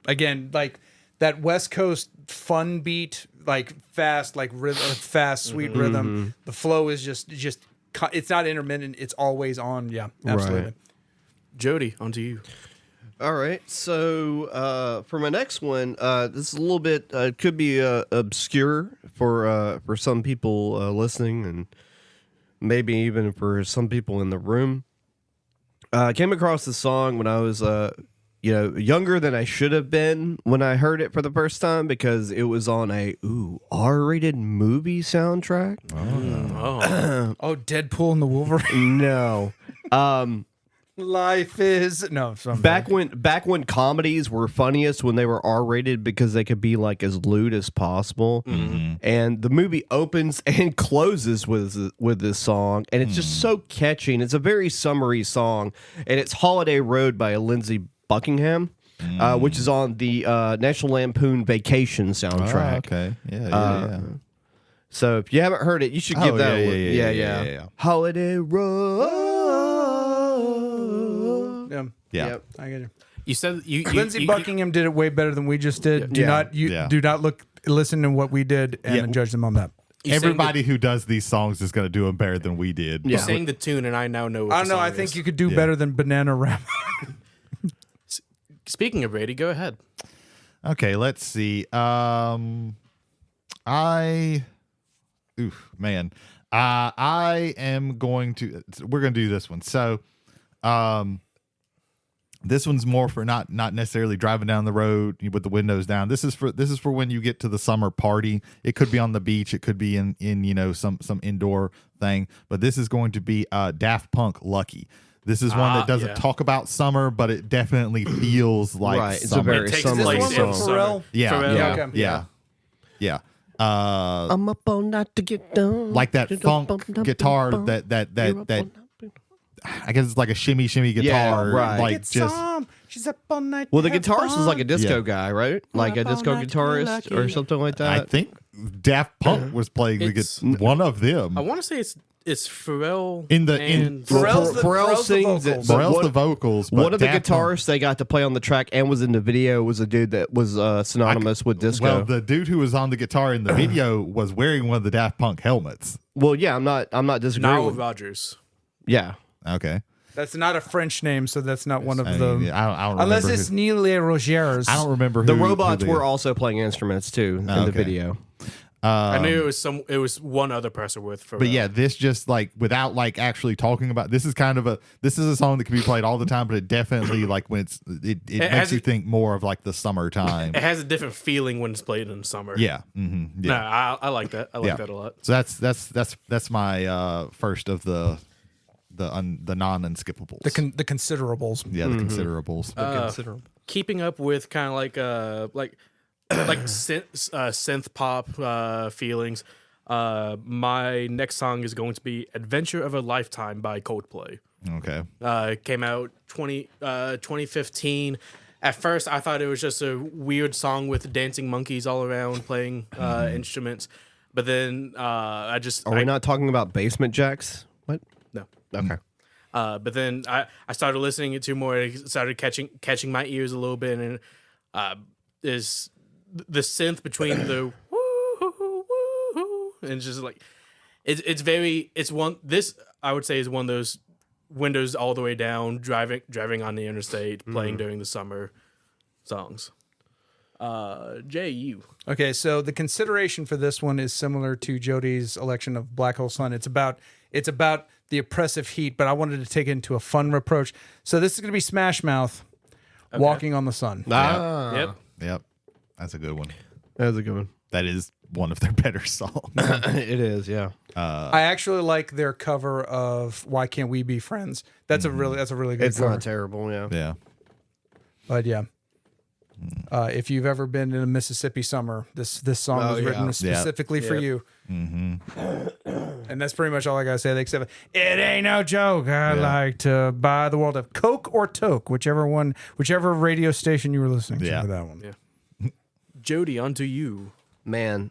again, like that West Coast fun beat, like fast, like fast, sweet rhythm. The flow is just it's not intermittent. It's always on. Yeah, absolutely. Right. Jody, on to you. All right. So for my next one, this is a little bit could be obscure for some people listening, and maybe even for some people in the room. I came across this song when I was younger than I should have been when I heard it for the first time, because it was on a R-rated movie soundtrack. Oh, Deadpool and the Wolverine. No. Life is no. Back when comedies were funniest when they were R-rated, because they could be like as lewd as possible. And the movie opens and closes with this song, and it's just so catchy. And it's a very summery song, and it's "Holiday Road" by Lindsey Buckingham, which is on the National Lampoon Vacation soundtrack. Oh, okay. Yeah. So if you haven't heard it, you should give that one. Yeah. Holiday Road. Yeah. Yep. I get you. You said Lindsey Buckingham did it way better than we just did. Do not listen to what we did and then judge them on that. Everybody who does these songs is going to do them better than we did. You sang the tune, and I now know what I don't know. I think you could do better than Banana Rap. Speaking of Brady, go ahead. Okay, let's see. I am going to. We're going to do this one. So, this one's more for not necessarily driving down the road with the windows down. This is for when you get to the summer party. It could be on the beach. It could be in some indoor thing. But this is going to be Daft Punk "Lucky." This is one that doesn't talk about summer, but it definitely feels like summer. It's a very summery song. Pharrell? Yeah. I'm up all night to get down. Like that funk guitar that I guess it's like a shimmy guitar. Yeah, right. Like she's up all night. Well, the guitarist is like a disco guy, right? Like a disco guitarist or something like that. I think Daft Punk was playing one of them. I want to say it's Pharrell. Pharrell sings it. Pharrell's the vocals. One of the guitarists they got to play on the track and was in the video was a dude that was synonymous with disco. Well, the dude who was on the guitar in the video was wearing one of the Daft Punk helmets. Well, yeah, I'm not disagreeing. Nile Rodgers. Yeah. Okay. That's not a French name, so that's not one of I them. don't unless it's Neil Rogers. I don't remember the robots were also playing instruments too in the video. I knew it was one other person with Pharrell. But yeah, this just like without like actually talking about this is a song that can be played all the time, but it definitely like when it makes you think more of like the summertime. It has a different feeling when it's played in summer. Yeah. No, I like that. I like that a lot. So that's my first of the non-unskippables. The considerables. Yeah, the considerables. Keeping up with kind of like synth pop feelings. My next song is going to be "Adventure of a Lifetime" by Coldplay. Okay. Came out 2015. At first, I thought it was just a weird song with dancing monkeys all around playing instruments, but then Are we not talking about Basement Jacks? What? No. Okay. But then I started listening to more. It started catching my ears a little bit, and is the synth between the woo, and it's just like I would say is one of those windows all the way down, driving on the interstate, playing during the summer songs. Jay, you. Okay, so the consideration for this one is similar to Jody's election of Black Hole Sun. It's about the oppressive heat, but I wanted to take it into a fun approach. So this is going to be Smash Mouth, Walking on the Sun. Yep. That's a good one. That's a good one. That is one of their better songs. It is, yeah. I actually like their cover of Why Can't We Be Friends. That's a really good It's cover. not terrible, yeah. Yeah. But yeah. If you've ever been in a Mississippi summer, this song was written specifically for you. Mm-hmm. And that's pretty much all I gotta say. Except it ain't no joke. I like to buy the world of Coke or Toke, whichever radio station you were listening to for that one. Yeah. Jody, on to you. Man,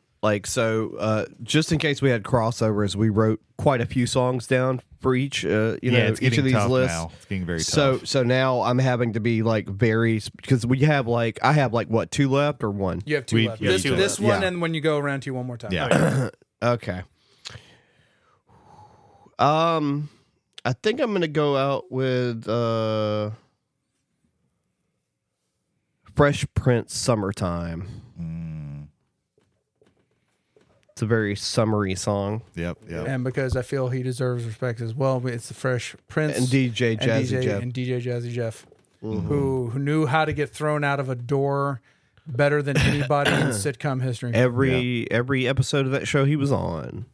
just in case we had crossovers, we wrote quite a few songs down for each each of these lists. Now. It's getting very tough. So now I'm having to be very, because I have what, 2 left or 1? You have 2 left. This one, and when you go around to you one more time. Yeah. Okay. I think I'm gonna go out with Fresh Prince Summertime. It's a very summery song. Yep. And because I feel he deserves respect as well, it's the Fresh Prince and DJ Jazzy Jeff, who knew how to get thrown out of a door better than anybody in sitcom history. Every episode of that show he was on.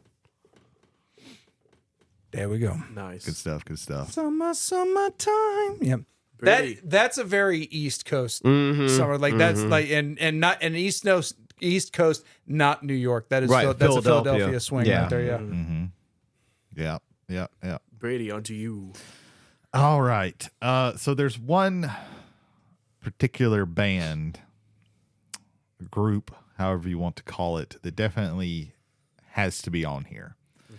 There we go. Nice. Good stuff. Summertime. Yep. Pretty. That's a very East Coast summer. That's and not an East Coast, not New York. That is right. That's a Philadelphia swing right there. Yeah. Mm-hmm. Yeah. Brady, on to you. All right. So there's one particular band, group, however you want to call it, that definitely has to be on here.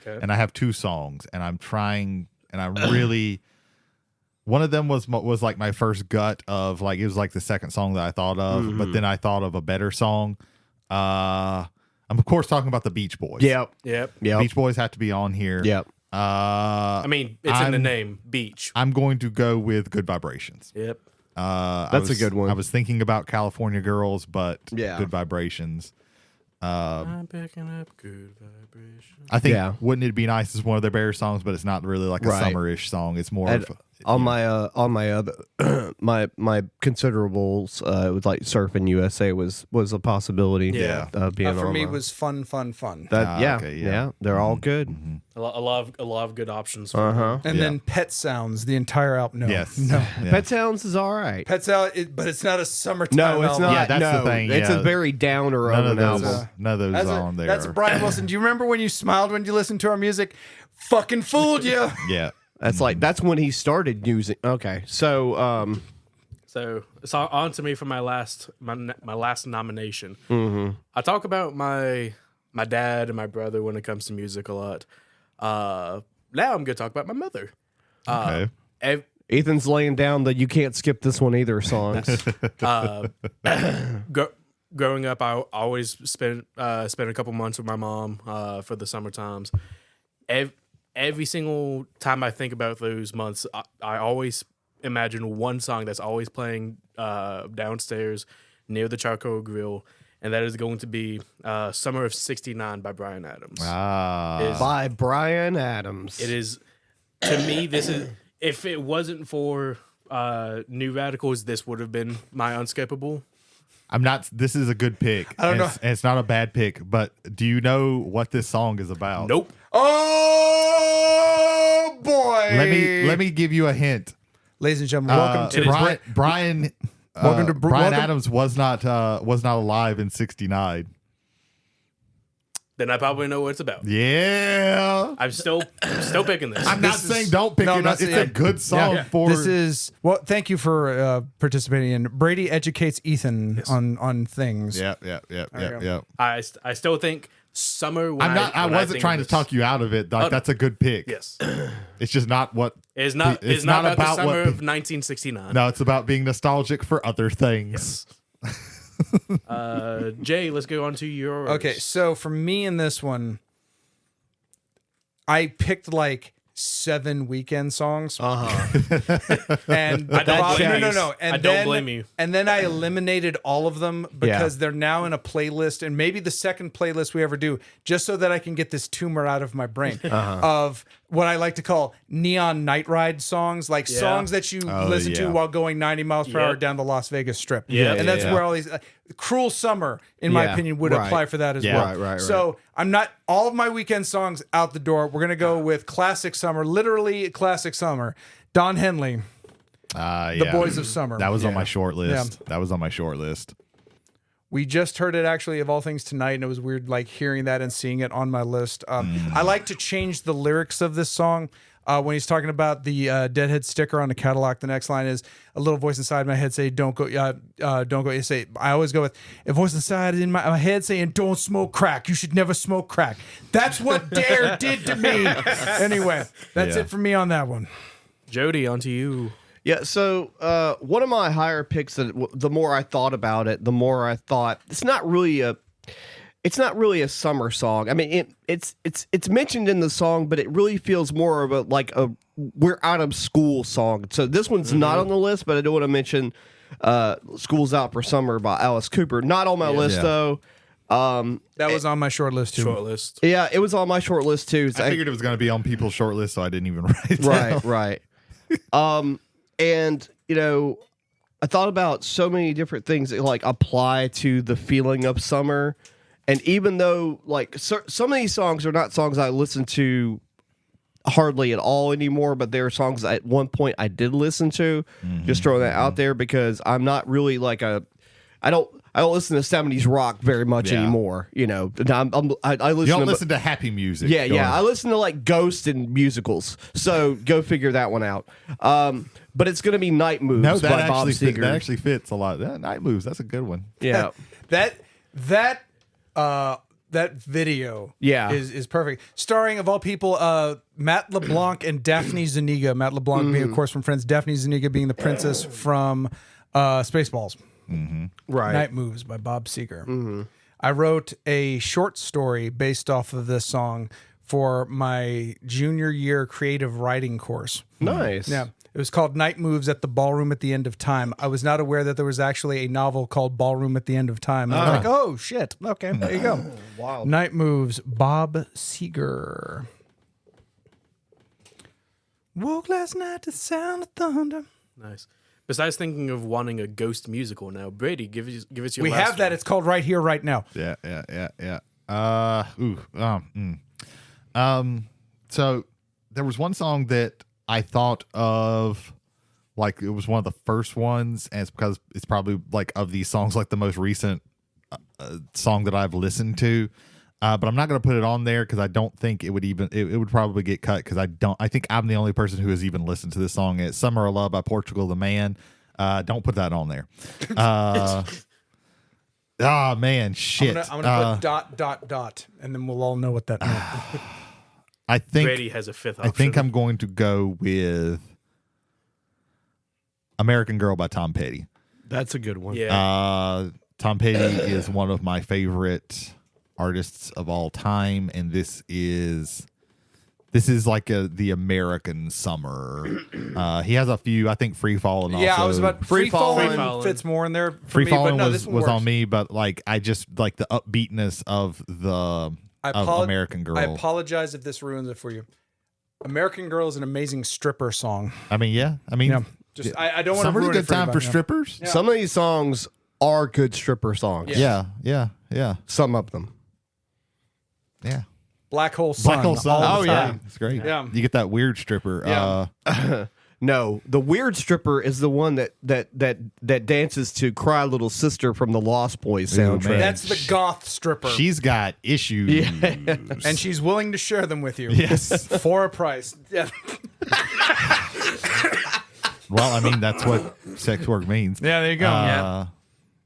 Okay. And I have 2 songs, and I'm trying, and I really. One of them was like my first gut of it was like the second song that I thought of, but then I thought of a better song. I'm of course talking about the Beach Boys. Yep. Beach Boys have to be on here. Yep. I mean, it's in the name, Beach. I'm going to go with Good Vibrations. Yep. That's a good one. I was thinking about California Girls, but Yeah. Good Vibrations. I'm picking up good vibrations. I think Wouldn't It Be Nice is one of their better songs, but it's not really like a summer-ish song. It's more of on my other my considerables, it was like Surfing USA was a possibility. Yeah. Being for on me, it my- was fun. that. okay, They're all good. Mm-hmm. A lot of good options. For And then Pet Sounds, the entire album. No, Yes. no. Yeah. Pet Sounds is all right. Pet Sounds, but it's not a summertime. No, it's album. not. Yeah, that's no, the thing, It's yeah. a very downer None of of an those, album. none of those on there. That's Brian Wilson. Do you remember when you smiled when you listened to our music? Fucking fooled you. Yeah. That's when he started using. Okay, so So it's on to me for my last nomination. I talk about my dad and my brother when it comes to music a lot. Now I'm gonna talk about my mother. Okay. Ethan's laying down the "You Can't Skip This One Either" songs. Growing up, I always spent a couple months with my mom for the summer times. Every single time I think about those months, I always imagine one song that's always playing downstairs near the charcoal grill, and that is going to be "Summer of '69" by Bryan Adams. By Bryan Adams. It is, to me, this is, if it wasn't for New Radicals, this would have been my unskippable. This is a good pick. I don't know. And it's not a bad pick, but do you know what this song is about? Nope. Oh boy! Let me give you a hint. Ladies and gentlemen, welcome to Bryan. Welcome to Bryan welcome- Adams was not alive in '69. Then I probably know what it's about. Yeah. I'm still picking this. I'm not saying don't pick it up. It's a good song for. This is thank you for participating in Brady educates Ethan on things. Yeah. I still think summer. I wasn't trying to talk you out of it. Like, that's a good pick. Yes. It's just not what. It's not about the summer of 1969. No, it's about being nostalgic for other things. Yes. Jay, let's go on to yours. Okay, so for me in this one, I picked like 7 weekend songs. And I don't blame you. no. And I don't blame you. And then I eliminated all of them because they're now in a playlist, and maybe the second playlist we ever do, just so that I can get this tumor out of my brain of what I like to call neon night ride songs, like songs that you listen to while going 90 miles per hour down the Las Vegas Strip. And that's where all these Cruel Summer, in my opinion, would apply for that as well. Right. So I'm not all of my weekend songs out the door. We're gonna go with classic summer, literally classic summer. Don Henley, The Boys of Summer. That was on my short list. That was on my short list. We just heard it actually of all things tonight, and it was weird like hearing that and seeing it on my list. I like to change the lyrics of this song. When he's talking about the Deadhead sticker on the Cadillac, the next line is a little voice inside my head say, "Don't go, don't go." You say, I always go with a voice inside in my head saying, "Don't smoke crack. You should never smoke crack." That's what Dare did to me. Anyway, that's it for me on that one. Jody, on to you. Yeah, so one of my higher picks, the more I thought about it, the more I thought it's not really a summer song. I mean, it's mentioned in the song, but it really feels more of a we're out of school song. So this one's not on the list, but I do want to mention "School's Out for Summer" by Alice Cooper. Not on my list though. That was on my short list too. Short list. Yeah, it was on my short list too. I figured it was going to be on people's short list, so I didn't even write it down. Right. And I thought about so many different things that like apply to the feeling of summer. And even though like some of these songs are not songs I listen to hardly at all anymore, but there are songs that at one point I did listen to. Just throwing that out there because I'm not really like I don't listen to 70s rock very much anymore. I listen. You don't listen to happy music. Yeah. I listen to like Ghost and musicals. So go figure that one out. But it's gonna be Night Moves by Bob Seger. That actually fits a lot. Night Moves. That's a good one. Yeah. That video is perfect. Starring, of all people, Matt LeBlanc and Daphne Zuniga. Matt LeBlanc being, of course, from Friends. Daphne Zuniga being the princess from Spaceballs. Right. Night Moves by Bob Seger. I wrote a short story based off of this song for my junior year creative writing course. Nice. Yeah. It was called Night Moves at the Ballroom at the End of Time. I was not aware that there was actually a novel called Ballroom at the End of Time. And I'm like, oh, shit. Okay, there you go. Wow. Night Moves, Bob Seger. Woke last night to the sound of thunder. Nice. Besides thinking of wanting a Ghost musical now, Brady, give us your We last have that. one. It's called Right Here, Right Now. Yeah. So there was one song that I thought of, like it was one of the first ones, and it's because it's probably like of these songs, like the most recent song that I've listened to. But I'm not going to put it on there because I don't think it would even. It would probably get cut because I think I'm the only person who has even listened to this song. It's "Summer of Love" by Portugal the Man. Don't put that on there. Man, shit. I'm gonna put ... and then we'll all know what that meant. I think Brady has a fifth option. I think I'm going to go with "American Girl" by Tom Petty. That's a good one. Yeah. Tom Petty is one of my favorite artists of all time, and this is like the American summer. He has a few. I think "Free Fallin'" also. Yeah, I was about Free Fallin' Fallin' fits more in there. For Free me, Fallin' but no, was on me, but like I just like the upbeatness of the American Girl. I apologize if this ruins it for you. American Girl is an amazing stripper song. I mean, yeah. I mean, just I don't want to summer's ruin a it good for time for anybody. strippers. Yeah. Some of these songs are good stripper songs. Yeah. Some of them. Yeah. Black Hole Sun. Black Hole Sun. all the time. It's great. Yeah. You get that weird stripper. Yeah. No, the weird stripper is the one that dances to "Cry Little Sister" from the Lost Boys soundtrack. man. That's the goth stripper. She's got issues. and she's willing to share them with you. Yes. For a price. Yeah. Well, I mean, that's what sex work means. Yeah, there you go.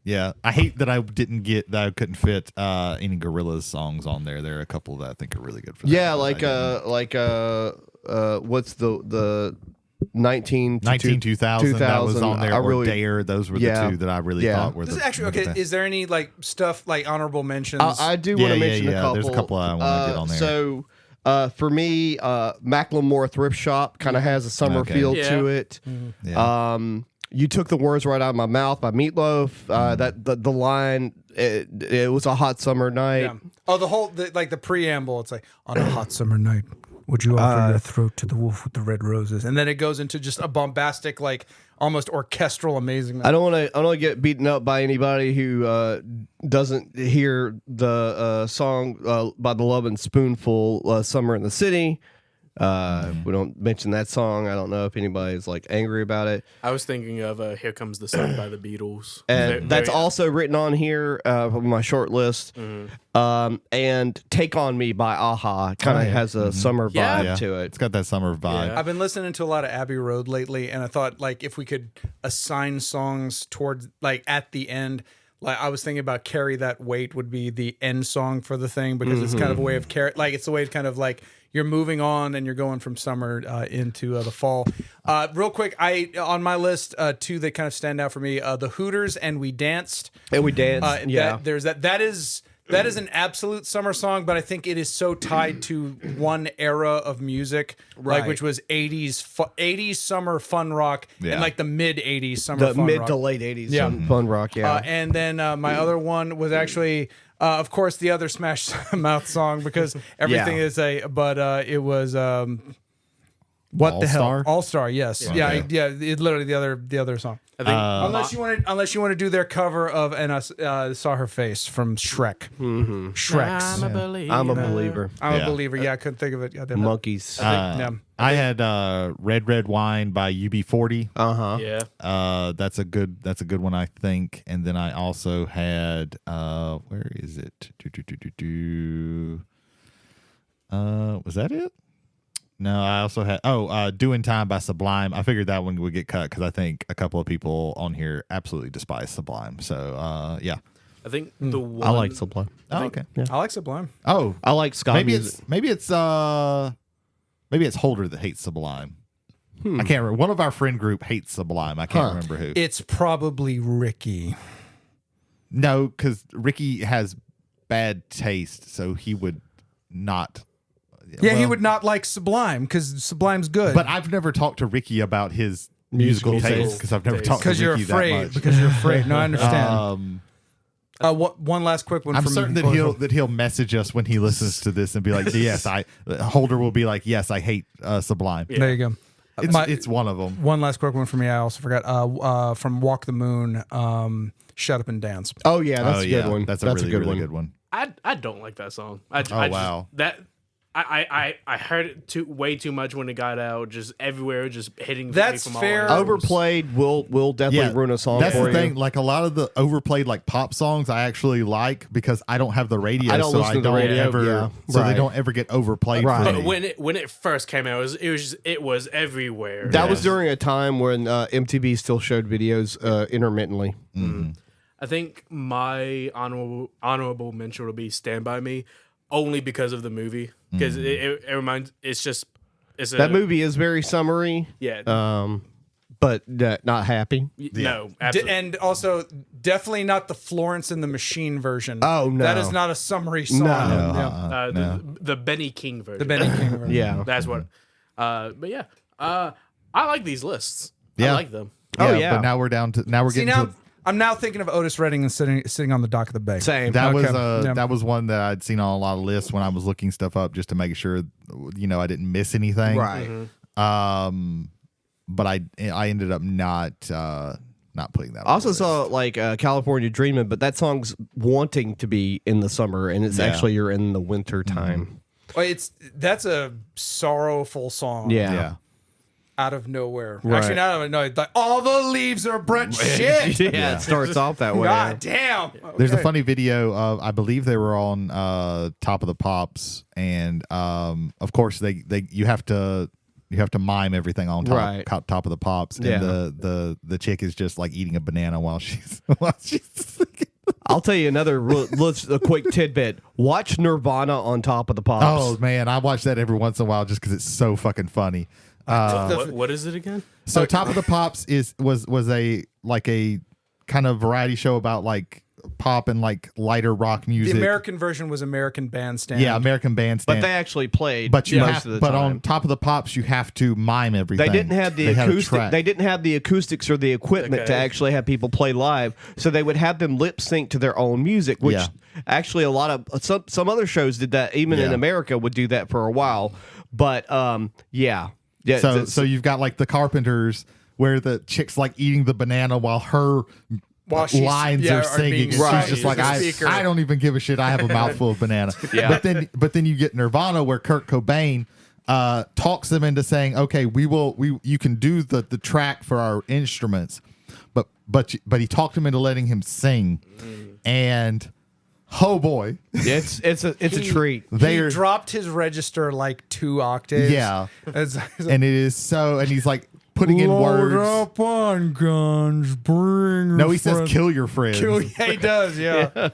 Yeah. I hate that I couldn't fit any Gorillaz songs on there. There are a couple that I think are really good for that. Yeah, what's 19 2000 that was on there, I or really, Dare. Those were the two that I really thought were This the is actually were the okay. best. Is there any like stuff like honorable mentions? I do want to mention a couple. There's a couple I want to get on there. So for me, Macklemore Thrift Shop kind of has a summer feel to it. Yeah. You Took the Words Right Out of My Mouth by Meatloaf. That the line, it was a hot summer night. Yeah. Oh, the preamble. It's like, on a hot summer night, would you offer your throat to the wolf with the red roses? And then it goes into just a bombastic, like almost orchestral amazing. I don't want to get beaten up by anybody who doesn't hear the song by the Love and Spoonful, "Summer in the City." We don't mention that song. I don't know if anybody's like angry about it. I was thinking of "Here Comes the Sun" by the Beatles, and that's also written on here from my short list. And "Take on Me" by Aha kind of has a summer vibe to it. It's got that summer vibe. Yeah. I've been listening to a lot of Abbey Road lately, and I thought like if we could assign songs towards like at the end. Like I was thinking about "Carry That Weight" would be the end song for the thing because it's kind of a way of it's a way of kind of like you're moving on and you're going from summer into the fall. Real quick, on my list two that kind of stand out for me: the Hooters and "We Danced." And we danced. There's that. That is an absolute summer song, but I think it is so tied to one era of music, like which was 80s summer fun rock and like the mid 80s summer fun rock. The mid to late 80s fun rock, and then my other one was actually, of course, the other Smash Mouth song because everything is it was what All the hell? Star? All Star, yes, It's literally the other song. I think Unless you want to do their cover of "And I Saw Her Face" from Shrek. Shrek's. I'm a believer. I'm a believer. I'm a believer. Yeah, I couldn't think of it. Goddamn it. Monkeys. Yeah. I had Red Wine by UB40. Yeah. That's a good one, I think. And then I also had where is it? Was that it? No, I also had "Doing Time" by Sublime. I figured that one would get cut because I think a couple of people on here absolutely despise Sublime. So yeah. I think the one I like Sublime. Oh, okay. Yeah. I like Sublime. Oh, I like ska music. Maybe it's Holder that hates Sublime. I can't remember. One of our friend group hates Sublime. I can't remember who. It's probably Ricky. No, because Ricky has bad taste, so he would not. Yeah, he would not like Sublime because Sublime's good. But I've never talked to Ricky about his musical taste because I've never talked to Ricky that much. Because you're afraid. No, I understand. One last quick one. I'm from certain that he'll message us when he listens to this and be like, "Yes, Holder will be like, yes, I hate Sublime." Yeah. There you go. It's one of them. One last quick one for me. I also forgot. From Walk the Moon. Shut Up and Dance. Oh yeah, that's a good one. That's a really good one. I don't like that song. Wow. I heard it way too much when it got out. Just everywhere, just hitting. That's me from fair. all angles. Overplayed will definitely ruin a song. That's for the thing. you. Like a lot of the overplayed like pop songs, I actually like because I don't have the radio, I don't listen to the radio, ever. So they don't ever get overplayed. Right. For But me. when it first came out, it was everywhere. That was during a time when MTV still showed videos intermittently. Mm-hmm. I think my honorable mention will be "Stand by Me," only because of the movie. Because it reminds. That movie is very summery. Yeah. But not happy. No, absolutely. And also, definitely not the Florence and the Machine version. Oh, no. That is not a summary song. No. The Benny King version. The Benny King version. Yeah. That's what. But yeah, I like these lists. Yeah. I like them. But now we're getting to. I'm now thinking of Otis Redding and sitting on the dock of the bay. Same. That was one that I'd seen on a lot of lists when I was looking stuff up just to make sure, I didn't miss anything. Right. Mm-hmm. But I ended up not putting that. I also saw like California Dreamin', but that song's wanting to be in the summer, and it's actually you're in the winter time. Well, that's a sorrowful song. Yeah. Out of nowhere. Right. Actually, not out of nowhere. Like, all the leaves are burnt. Shit. Yeah, it starts off that way. God damn. There's a Okay. funny video of, I believe they were on Top of the Pops, and of course you have to mime everything on top of the Pops, and the chick is just like eating a banana while she's singing. I'll tell you another a quick tidbit. Watch Nirvana on Top of the Pops. Oh man, I watch that every once in a while just because it's so fucking funny. What is it again? So Top of the Pops was a kind of variety show about like pop and like lighter rock music. The American version was American Bandstand. Yeah, American Bandstand. But they actually played. But you most have, of the but time. on Top of the Pops, you have to mime everything. They didn't have the acoustic. They didn't have the acoustics or the equipment to actually have people play live. So they would have them lip sync to their own music, which actually a lot of some other shows did that. Even in America, would do that for a while. But so you've got like the Carpenters, where the chick's like eating the banana while her lines are singing. She's just like, I don't even give a shit. I have a mouthful of banana. But then you get Nirvana, where Kurt Cobain talks them into saying, okay, you can do the track for our instruments, but he talked him into letting him sing, and oh boy, it's a treat. He dropped his register like 2 octaves. Yeah, and it is so, and he's like putting in words. Load up on guns, bring. No, he says, "Kill your friends." Yeah, he does. Yeah.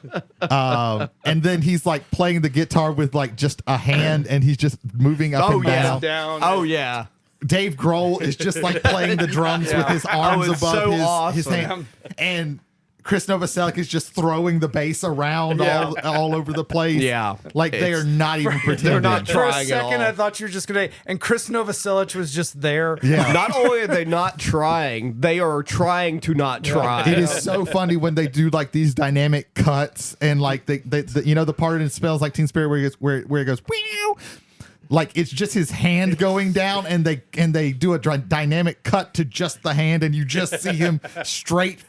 And then he's like playing the guitar with like just a hand, and he's just moving up and down. Oh yeah. Dave Grohl is just like playing the drums with his arms above his hand, and Chris Novoselic is just throwing the bass around all over the place. Yeah. Like they are not even pretending. They're not For a trying second, at all. I thought you were just going to... And Chris Novoselic was just there. Yeah. Not only are they not trying, they are trying to not try. It is so funny when they do like these dynamic cuts, and like they the part in Smells Like Teen Spirit where it goes Meow. Like it's just his hand going down, and they do a dynamic cut to just the hand, and you just see him straight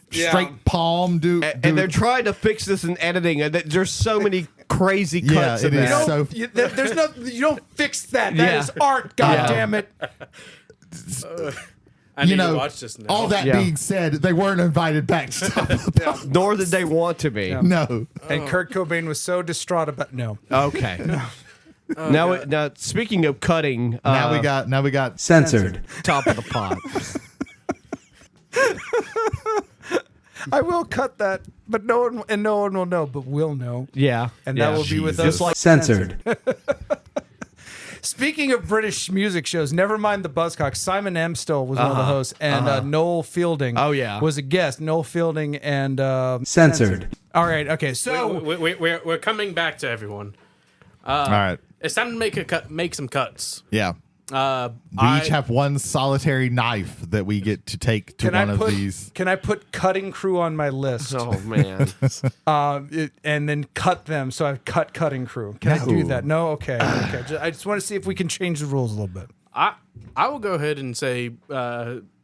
palm do. And they're trying to fix this in editing, and there's so many crazy cuts in that. There's no... You don't fix that. That is art, God damn it. I need to watch this now. All that being said, they weren't invited back to Top of the Pops. Nor did they want to be. No. And Kurt Cobain was so distraught about... No. Okay. Now, speaking of cutting, now we got Censored. Top of the Pops. I will cut that, but no one will know, but we'll know. Yeah. And that will be with us. Just like Censored. Speaking of British music shows, never mind the Buzzcocks. Simon Amstell was one of the hosts, and Noel Fielding was a guest. Noel Fielding and Censored. All right, okay, so we're coming back to everyone. all right. It's time to make some cuts. Yeah. We each have one solitary knife that we get to take to one of these. Can I put cutting crew on my list? Oh man. And then cut them. So I cut cutting crew. Can I do that? No. Okay. Okay. I just want to see if we can change the rules a little bit. I will go ahead and say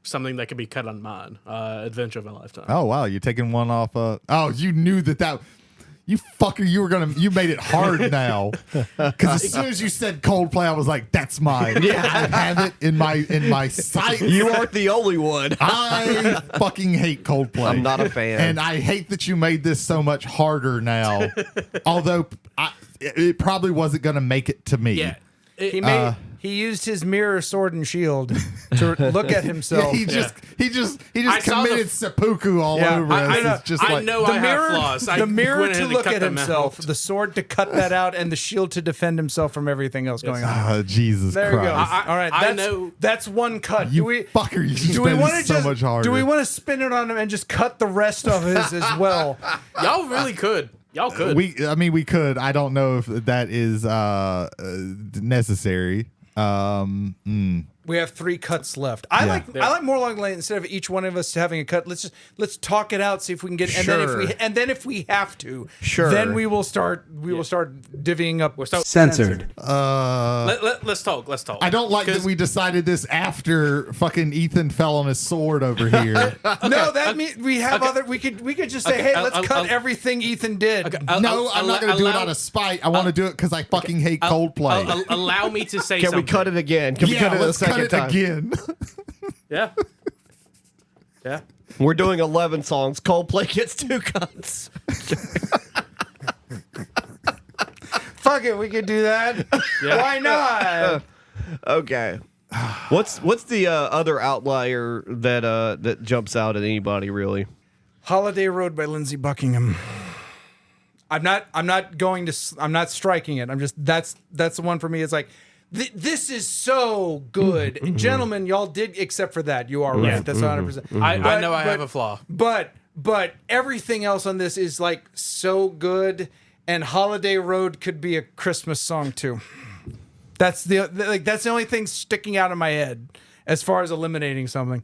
something that could be cut on mine. Adventure of a Lifetime. Oh wow, you're taking one off. You knew that. You fucker, you made it hard now. Because as soon as you said Coldplay, I was like, that's mine. I have it in my sight. You aren't the only one. I fucking hate Coldplay. I'm not a fan. And I hate that you made this so much harder now. Although it probably wasn't going to make it to me. Yeah. He used his mirror, sword, and shield to look at himself. He just committed seppuku all over us. I know I have flaws. The mirror to look at himself, the sword to cut that out, and the shield to defend himself from everything else going on. Oh, Jesus there Christ. We go. All right, I know. That's one cut. You fucker, you made it so much harder. Do we want to spin it on him and just cut the rest of his as well? Y'all really could. Y'all could. We could. I don't know if that is necessary. We have 3 cuts left. I like more along the line, instead of each one of us having a cut, let's talk it out, see if we can get and then if we have to, then we will start divvying up. Censored. Let's talk. I don't like that we decided this after fucking Ethan fell on his sword over here. No, that means we have other. We could just say, hey, let's cut everything Ethan did. I'm not going to do it out of spite. I want to do it because I fucking hate Coldplay. Allow me to say Can something. we cut it again? Can we cut it a second time? Again. Yeah. We're doing 11 songs. Coldplay gets 2 cuts. Fuck it, we could do that. Yeah. Why not? Okay. What's the other outlier that jumps out at anybody really? Holiday Road by Lindsey Buckingham. I'm not striking it. I'm just that's the one for me. It's like This is so good. Gentlemen, y'all did, except for that. You are right. That's 100%. I know I have a flaw. But everything else on this is like so good. And Holiday Road could be a Christmas song too. That's that's the only thing sticking out of my head as far as eliminating something.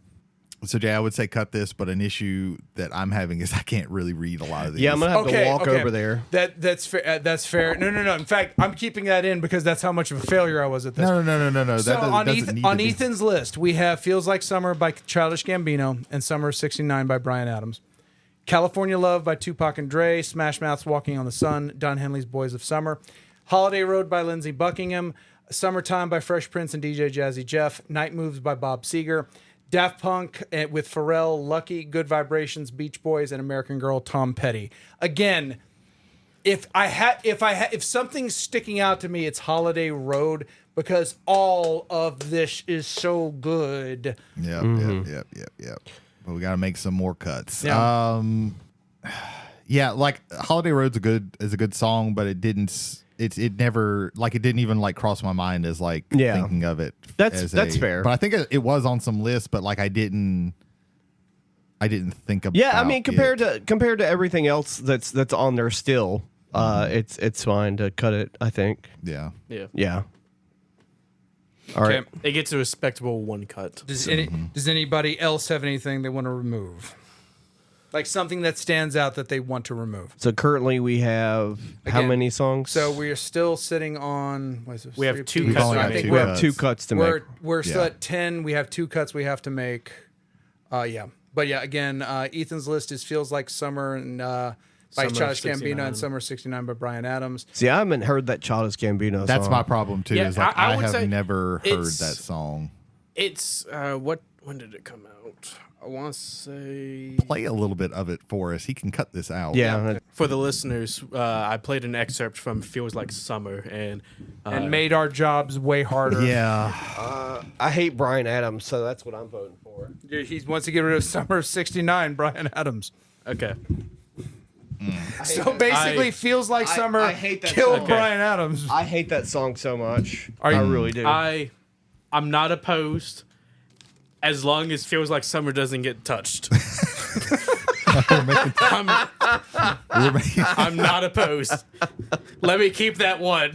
So Jay, I would say cut this, but an issue that I'm having is I can't really read a lot of these. Yeah, I'm gonna have to walk over there. That's fair. That's fair. No. In fact, I'm keeping that in because that's how much of a failure I was at this. No. So on Ethan's list, we have "Feels Like Summer" by Childish Gambino and "Summer of '69" by Bryan Adams. "California Love" by Tupac and Dre. Smash Mouth's "Walking on the Sun." Don Henley's "Boys of Summer." "Holiday Road" by Lindsey Buckingham. "Summertime" by Fresh Prince and DJ Jazzy Jeff. "Night Moves" by Bob Seger. Daft Punk with Pharrell, "Lucky," "Good Vibrations," Beach Boys, and "American Girl," Tom Petty. Again, if something's sticking out to me, it's Holiday Road because all of this is so good. Yep. But we got to make some more cuts. Yeah. Like Holiday Road's a good song, but it didn't. It never it didn't even cross my mind as thinking of it. That's fair. But I think it was on some lists, but I didn't think about. Yeah, I mean compared to everything else that's on there still, it's fine to cut it. I think. Yeah. All right. It gets a respectable one cut. Does anybody else have anything they want to remove? Like something that stands out that they want to remove. So currently we have how many songs? So we are still sitting on. We have two cuts. We have two cuts to make. We're still at 10. We have two cuts we have to make. But again, Ethan's list is "Feels Like Summer" and by Childish Gambino and "Summer '69" by Bryan Adams. See, I haven't heard that Childish Gambino song. That's my problem too. Yeah, is I have never heard that song. It's when did it come out? I want to say play a little bit of it for us. He can cut this out. Yeah. For the listeners, I played an excerpt from "Feels Like Summer" and made our jobs way harder. Yeah. I hate Bryan Adams, so that's what I'm voting for. He wants to get rid of "Summer of '69," Bryan Adams. Okay. So basically, "Feels Like Summer" I hate that killed song. Bryan Adams. I hate that song so much. I really do. I'm not opposed as long as "Feels Like Summer" doesn't get touched. I'm not opposed. Let me keep that one.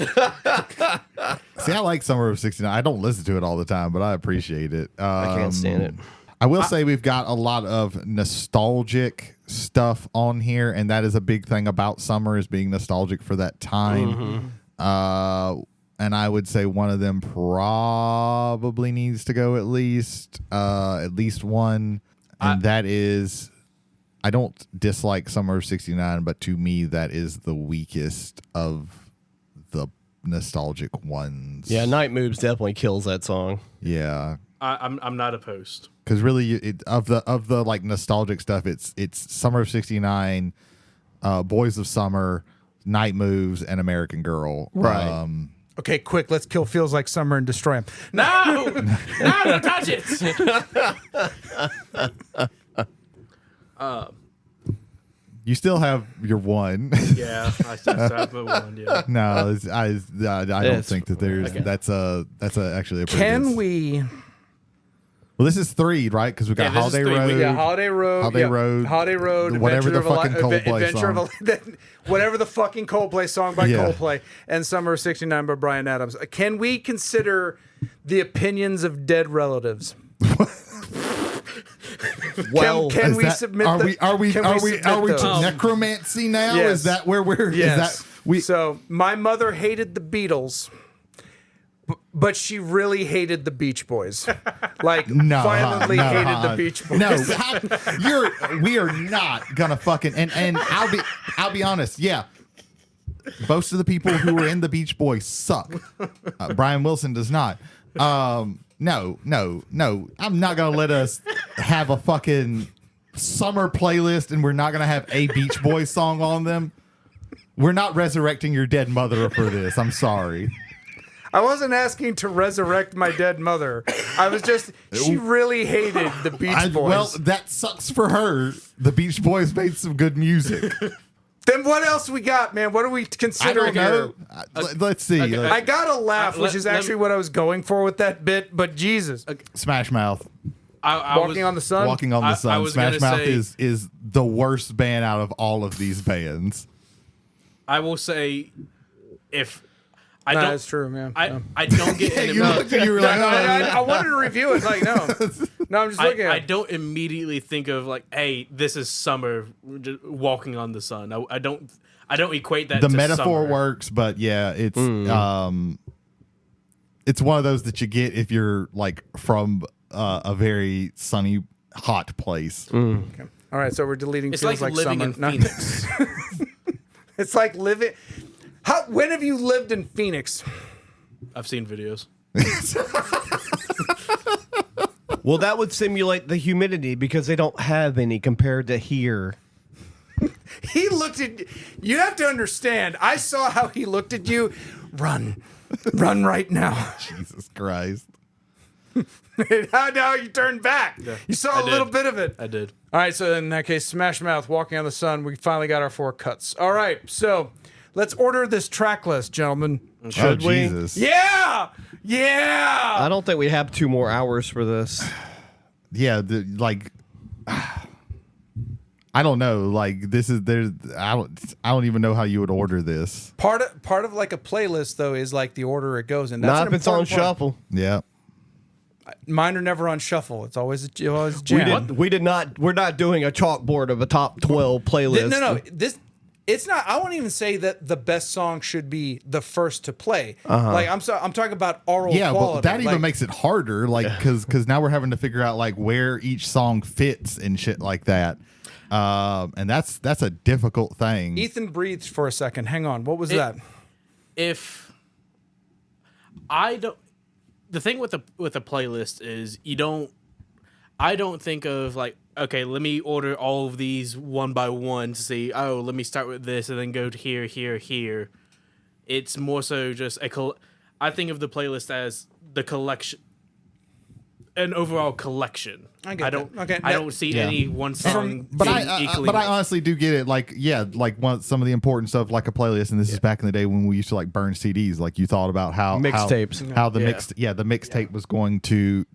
See, I like "Summer of '69." I don't listen to it all the time, but I appreciate it. I can't stand it. I will say we've got a lot of nostalgic stuff on here, and that is a big thing about summer is being nostalgic for that time. And I would say one of them probably needs to go at least one, and that is, I don't dislike "Summer of '69," but to me that is the weakest of the nostalgic ones. Yeah, "Night Moves" definitely kills that song. Yeah. I'm not opposed because really of the nostalgic stuff, it's "Summer of '69," "Boys of Summer," "Night Moves," and "American Girl." Right. Okay, quick, let's kill "Feels Like Summer" and destroy him. No, don't touch it. You still have your one. Yeah, I still have my one. Yeah. No, I don't think that there's that's actually a pretty Can good. we? Well, this is 3, right? Because we got this is Holiday 3. Road. Yeah, Holiday Road. Holiday Road. Whatever Adventure the fucking Coldplay Adventure song. Whatever the fucking Coldplay song by Coldplay, and "Summer of '69" by Bryan Adams. Can we consider the opinions of dead relatives? Well, can we submit? Are we those? to necromancy now? Yes. Is that where we're? Yes. Is that we? So my mother hated the Beatles, but she really hated the Beach Boys. Violently hated the Beach Boys. No, we are not gonna fucking and I'll be honest. Yeah, most of the people who were in the Beach Boys suck. Brian Wilson does not. No. I'm not gonna let us have a fucking summer playlist and we're not gonna have a Beach Boys song on them. We're not resurrecting your dead mother for this. I'm sorry. I wasn't asking to resurrect my dead mother. I was just, she really hated the Beach Boys. Well, that sucks for her. The Beach Boys made some good music. Then what else we got, man? What are we considering I don't here? know. Let's see. Okay. I got to laugh, which is actually what I was going for with that bit, but Jesus. Smash Mouth. Walking on the Sun? Walking on the Sun. was Smash gonna Mouth say- is the worst band out of all of these bands. I will say, if I Nah, don't, that's true, man. I don't get into You looked and you were like, I wanted to review it. Like, no. No, I'm just looking at I it. don't immediately think of like, hey, this is summer just walking on the sun. I don't equate that the to metaphor summer. works, but yeah, it's one of those that you get if you're like from a very sunny, hot place. Okay. All right, so we're deleting It's feels like like living summer. in No. Phoenix. It's like living. When have you lived in Phoenix? I've seen videos. Well, that would simulate the humidity because they don't have any compared to here. He looked at you. Have to understand. I saw how he looked at you. Run right now. Jesus Christ. Now you turned back. You saw a I little did. bit of it. I did. All right, so in that case, Smash Mouth, Walking on the Sun. We finally got our 4 cuts. All right, so let's order this track list, gentlemen. Should we? Jesus. Yeah. I don't think we have 2 more hours for this. Yeah, I don't know. Like I don't even know how you would order this. Part of like a playlist though is like the order it goes in. That's Not an if it's on important part. shuffle. Yeah. Mine are never on shuffle. It's always jam. We're not doing a chalkboard of a top 12 playlist. No. It's not. I won't even say that the best song should be the first to play. Like I'm talking about oral Yeah, quality. but that even like, makes it harder, like because now we're having to figure out like where each song fits and shit like that, and that's a difficult thing. Ethan breathed for a second. Hang on. What was that? If I don't, the thing with the playlist is I don't think of like, okay, let me order all of these one by one to see, oh, let me start with this and then go to here. It's more so just I think of the playlist as the collection, an overall collection. I get that. Okay, I don't see any one song But being I equally honestly do get it. Like, yeah, like some of the important stuff, like a playlist, and this is back in the day when we used to like burn CDs. Like you thought about how Mixtapes. how the mixtape was going to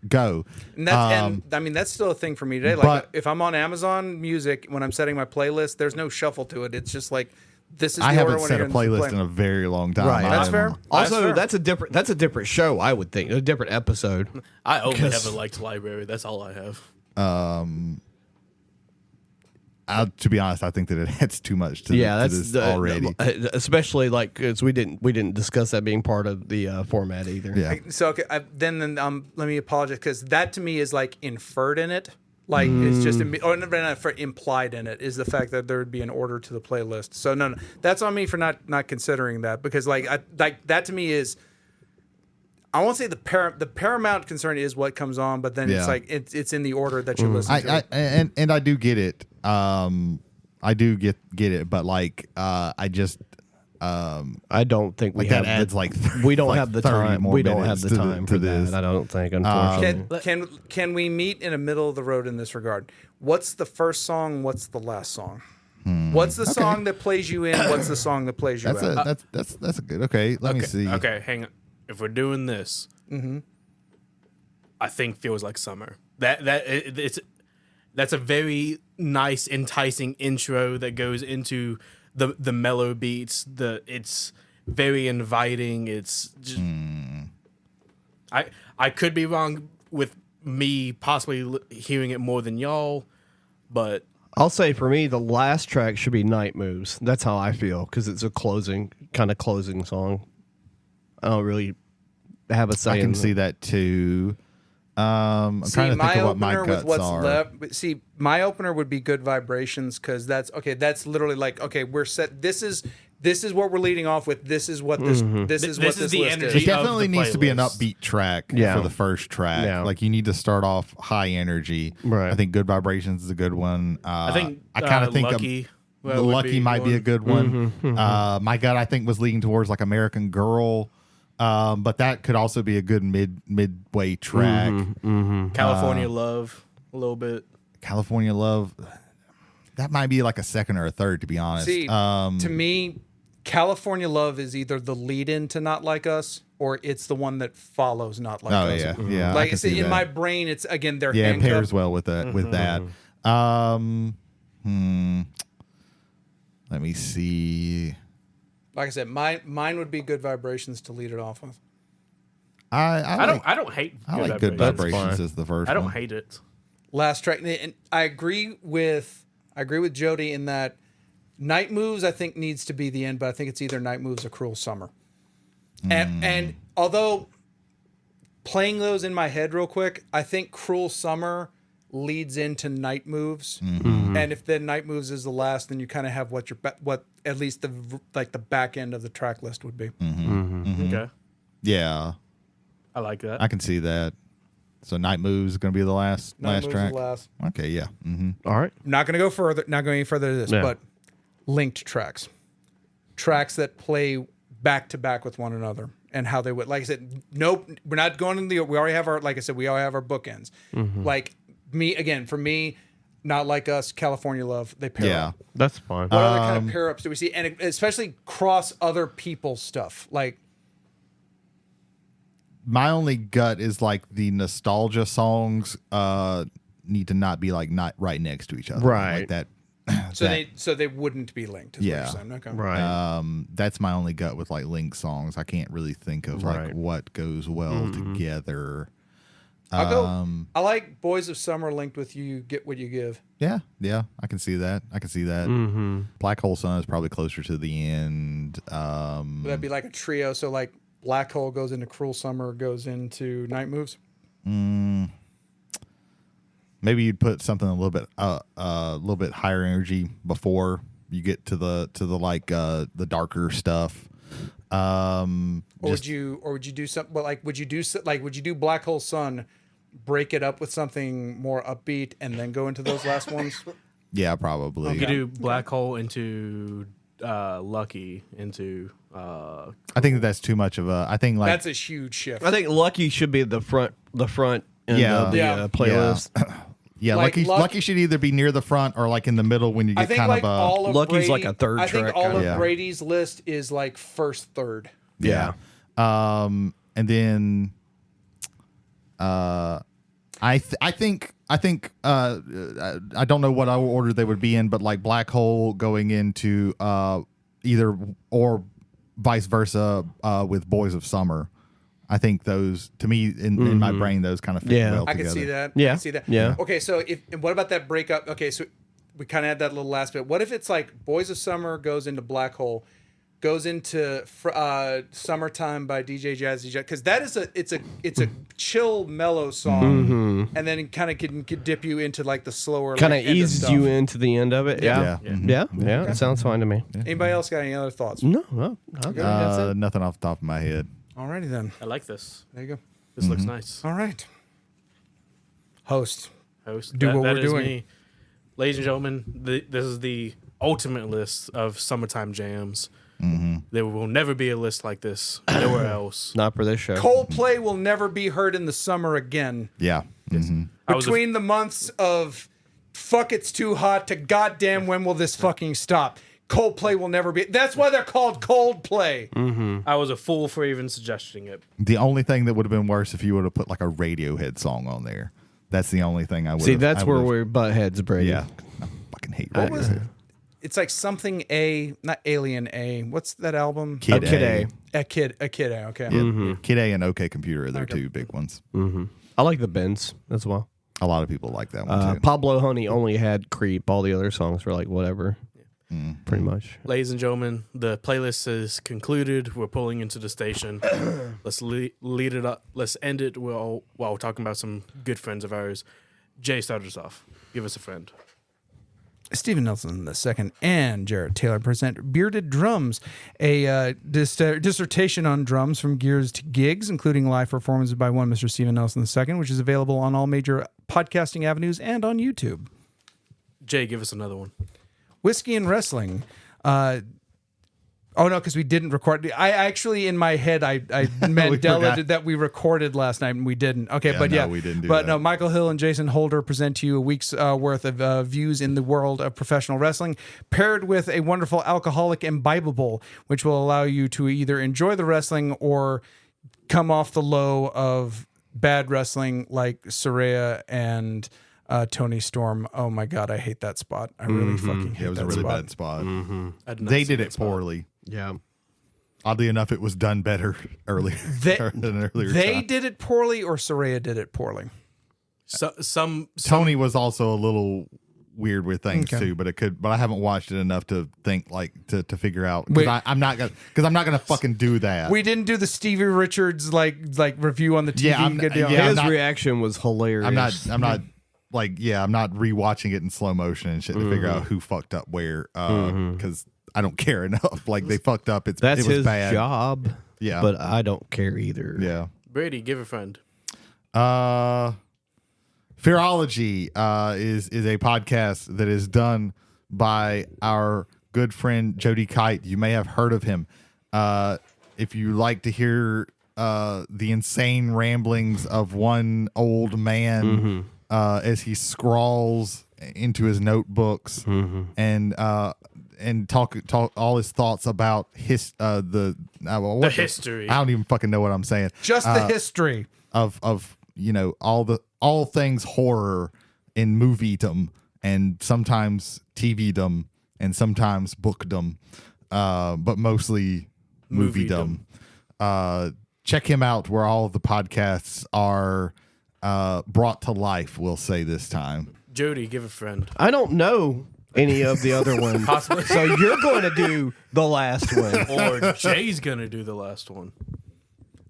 go. And I mean that's still a thing for me today. Like but- if I'm on Amazon Music when I'm setting my playlist, there's no shuffle to it. It's just like this is. I the order haven't when set a I hear this playlist in a very long time. Right. That's fair. Also, fair. that's a different show, I would think. A different episode. I only have a liked library. That's all I have. To be honest, I think that it adds too much to this already. Especially like because we didn't discuss that being part of the format either. Yeah. So okay, then let me apologize because that to me is like inferred in it. Like it's just implied in it is the fact that there would be an order to the playlist. So no, that's on me for not considering that because like that to me is. I won't say the paramount concern is what comes on, but then it's like it's in the order that you listen to. And I do get it. I do get it, but like I just I don't think we like have that adds like we don't like have the 30 time. more We don't minutes have the to time to for this. that. I don't think, unfortunately. Can we meet in the middle of the road in this regard? What's the first song? What's the last song? What's the song that plays you in? What's the song that plays you out? That's a good. Okay, let me see. Okay, hang on. If we're doing this, I think Feels Like Summer. That's a very nice, enticing intro that goes into the mellow beats. It's very inviting. It's just, I could be wrong with me possibly hearing it more than y'all, but I'll say for me, the last track should be Night Moves. That's how I feel because it's a closing song. I don't really have a say. I can see that too. I'm trying to think of what my guts are. My opener would be Good Vibrations because that's literally like we're set. This is what we're leading off with. This is what this is what this the list energy is. It definitely of the needs to be an playlist. upbeat track for the first track. Yeah. Like you need to start off high energy. Right. I think Good Vibrations is a good one. I think I kind of think Lucky. Lucky might be a good one. My gut I think was leaning towards like American Girl. But that could also be a good midway track. California Love a little bit. California Love. That might be like a second or a third, to be honest. See, to me, California Love is either the lead-in to Not Like Us, or it's the one that follows Not Like Us. Yeah, yeah. Like I said, in my brain, it's again they're it handcuffed. pairs well with that. With that. Let me see. Like I said, mine would be Good Vibrations to lead it off with. I don't hate. I like Good Vibrations as the first. I don't one. hate it. Last track, and I agree with Jody in that Night Moves I think needs to be the end, but I think it's either Night Moves or Cruel Summer. And although playing those in my head real quick, I think Cruel Summer leads into Night Moves, and if then Night Moves is the last, then you kind of have what at least the back end of the track list would be. Okay, Yeah, I like that. I can see that. So Night Moves is going to be the last Night Moves track. is the last. Okay, yeah. All right. Not going to go further. Not going any further than this, but linked tracks that play back to back with one another, and how they would. Like I said, nope, we're not going in the. We already have our. Like I said, we all have our bookends. Like for me, Not Like Us, California Love, they pair up. That's fine. What other kind of pair ups do we see? And especially cross other people's stuff. Like, my only gut is like the nostalgia songs need to not be like not right next to each other. Right. Like that. so they wouldn't be linked. Is what you're saying. Okay. Right. That's my only gut with like Link songs. I can't really think of like what goes well together. I'll go. I like Boys of Summer linked with You Get What You Give. Yeah, I can see that. Black Hole Sun is probably closer to the end. Would that be like a trio? So like Black Hole goes into Cruel Summer, goes into Night Moves. Maybe you'd put something a little bit higher energy before you get to the like the darker stuff. Would you do something? Well, like would you do Black Hole Sun, break it up with something more upbeat, and then go into those last ones? Yeah, probably. You could do Black Hole into Lucky into. I think that's too much of a. I think like that's a huge shift. I think Lucky should be the front end of the playlist. Yeah, like Lucky should either be near the front or like in the middle when you get kind of all of Lucky's Brady, like a third track. I think all of Yeah. Brady's list is like first third. Yeah. And then I think I don't know what order they would be in, but like Black Hole going into either or vice versa with Boys of Summer. I think those, to me, in my brain, those kind of fit well together. I can see that. Yeah. I can see that. Yeah. Okay, so what about that breakup? Okay, so we kind of had that little last bit. What if it's like Boys of Summer goes into Black Hole, goes into Summertime by DJ Jazzy Jet, because that is it's a chill, mellow song, and then it kind of can dip you into like the slower, Kind of end of eases stuff. you into the end of it. Yeah. Yeah. Yeah. It sounds fine to me. Anybody else got any other thoughts? No. That's it. Nothing off the top of my head. Alrighty then. I like this. There you go. This looks nice. All right. Host. Do what we're is doing. me. Ladies and gentlemen, this is the ultimate list of summertime jams. There will never be a list like this nowhere else. Not for this show. Coldplay will never be heard in the summer again. Yeah. Between the months of fuck it's too hot to goddamn when will this fucking stop. Coldplay will never be. That's why they're called Coldplay. I was a fool for even suggesting it. The only thing that would have been worse if you would have put like a Radiohead song on there. That's the only thing I would. See, that's where we're butt heads, Brady. Yeah. I fucking hate What was Radiohead. it? It's like something A, not Alien A. What's that album? Kid A. A Kid A. Okay. Yeah. Kid A and OK Computer are their two big ones. I like the Bends as well. A lot of people like that one too. Pablo Honey only had Creep. All the other songs were like whatever. Pretty much. Ladies and gentlemen, the playlist is concluded. We're pulling into the station. Let's lead it up. Let's end it while talking about some good friends of ours. Jay, start us off. Give us a friend. Stephen Nelson II and Jared Taylor present Bearded Drums, a dissertation on drums from gears to gigs, including live performances by one Mr. Stephen Nelson II, which is available on all major podcasting avenues and on YouTube. Jay, give us another one. Whiskey and Wrestling, Oh no, because we didn't record. I actually, in my head, I Mandela that we recorded last night and we didn't. Okay, Yeah, but no, we didn't do but that. no, Michael Hill and Jason Holder present to you a week's worth of views in the world of professional wrestling, paired with a wonderful alcoholic imbibable, which will allow you to either enjoy the wrestling or come off the low of bad wrestling like Saraya and Tony Storm. Oh my God, I hate that spot. I really fucking hate that spot. It was a really bad spot. They did it poorly. Yeah. Oddly enough, it was done better earlier. They did it poorly, or Saraya did it poorly. Some Tony was also a little weird with things too, but I haven't watched it enough to think to figure out, because I'm not gonna fucking do that. We didn't do the Stevie Richards like review on the TV. His reaction was hilarious. I'm not rewatching it in slow motion and shit to figure out who fucked up where, because I don't care enough. Like, they fucked up. It was his bad. job. Yeah, but I don't care either. Yeah. Brady, give a friend. Fearology is a podcast that is done by our good friend Jody Kite. You may have heard of him. If you like to hear the insane ramblings of one old man as he scrawls into his notebooks and talk all his thoughts about the history. I don't even fucking know what I'm saying. Just the history of all things horror in moviedom, and sometimes TVdom, and sometimes bookdom, but mostly moviedom. Check him out where all of the podcasts are brought to life, we'll say this time. Jody, give a friend. I don't know any of the other ones. Possibly. So you're going to do the last one. Or Jay's going to do the last one.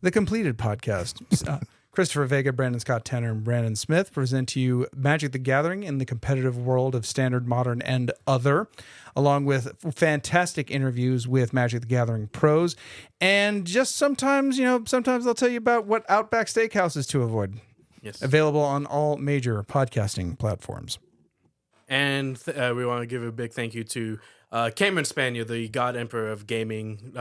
The completed podcast. Christopher Vega, Brandon Scott Tanner, and Brandon Smith present to you Magic the Gathering in the competitive world of Standard, Modern, and Other, along with fantastic interviews with Magic the Gathering pros. And just sometimes they'll tell you about what Outback Steakhouses to avoid. Yes. Available on all major podcasting platforms. And we want to give a big thank you to Cameron Spanier, the God Emperor of Gaming,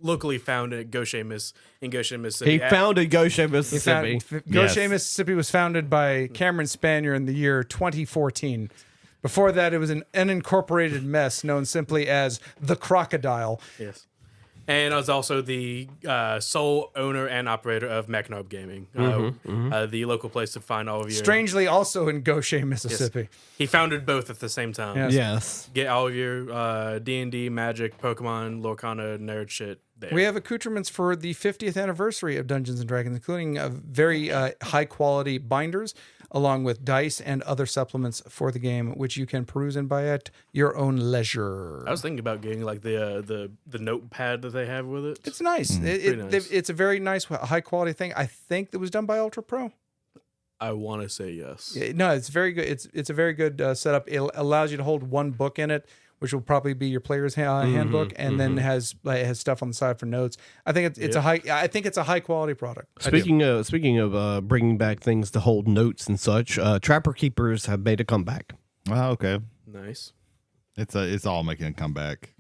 locally found at Goshen, Mississippi. He founded Goshen, Mississippi. Goshen, Mississippi was founded by Cameron Spanier in the year 2014. Before that, it was an unincorporated mess known simply as the Crocodile. Yes. And I was also the sole owner and operator of MacNarb Gaming, the local place to find all of your... Strangely, also in Goshen, Mississippi. Yes. He founded both at the same time. Yes. Get all of your D&D, Magic, Pokemon, Lorcana, nerd shit there. We have accoutrements for the 50th anniversary of Dungeons & Dragons, including very high-quality binders, along with dice and other supplements for the game, which you can peruse and buy at your own leisure. I was thinking about getting like the notepad that they have with it. It's nice. Nice. It's a very nice, high-quality thing. I think it was done by Ultra Pro. I want to say yes. No, it's very good. It's a very good setup. It allows you to hold one book in it, which will probably be your player's handbook, and then has stuff on the side for notes. I think it's a high quality product. Speaking of bringing back things to hold notes and such, Trapper Keepers have made a comeback. Oh, okay. Nice. It's all making a comeback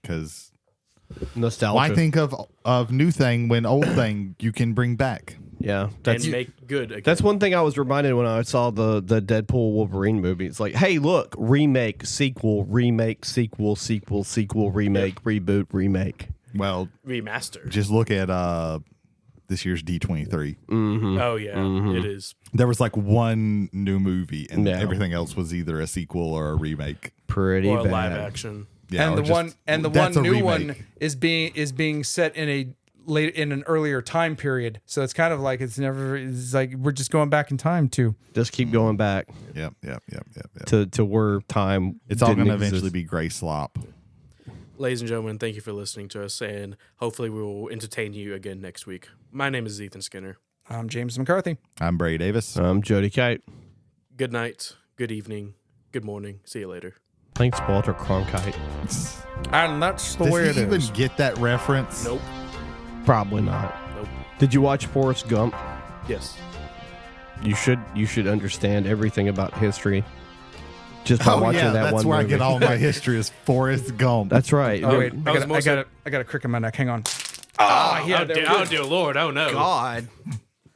because Nostalgia. why think of new thing when old thing you can bring back? Yeah, and make good again. That's one thing I was reminded when I saw the Deadpool Wolverine movie. It's like, hey, look, remake, sequel, remake, sequel, remake, reboot, remake. Well, remaster. Just look at this year's D23. Oh yeah, it is. There was like one new movie, and everything else was either a sequel or a remake. Pretty or bad. Live action. Yeah, and the one new one is being set in an earlier time period, so it's kind of like it's like we're just going back in time to just keep going back. Yep. To where time. It's all going to eventually be gray slop. Ladies and gentlemen, thank you for listening to us, and hopefully we will entertain you again next week. My name is Ethan Skinner. I'm James McCarthy. I'm Brady Davis. I'm Jody Kite. Good night, good evening, good morning. See you later. Thanks, Walter Cronkite. And that's the way it is. Does he even get that reference? Nope. Probably not. Nope. Did you watch Forrest Gump? Yes. You should understand everything about history. just by watching that that's one where movie. I get all my history is Forrest Gump. That's right. Oh wait, I was I got a crick in my neck. Hang on. Oh, dear Lord. Oh, no. God.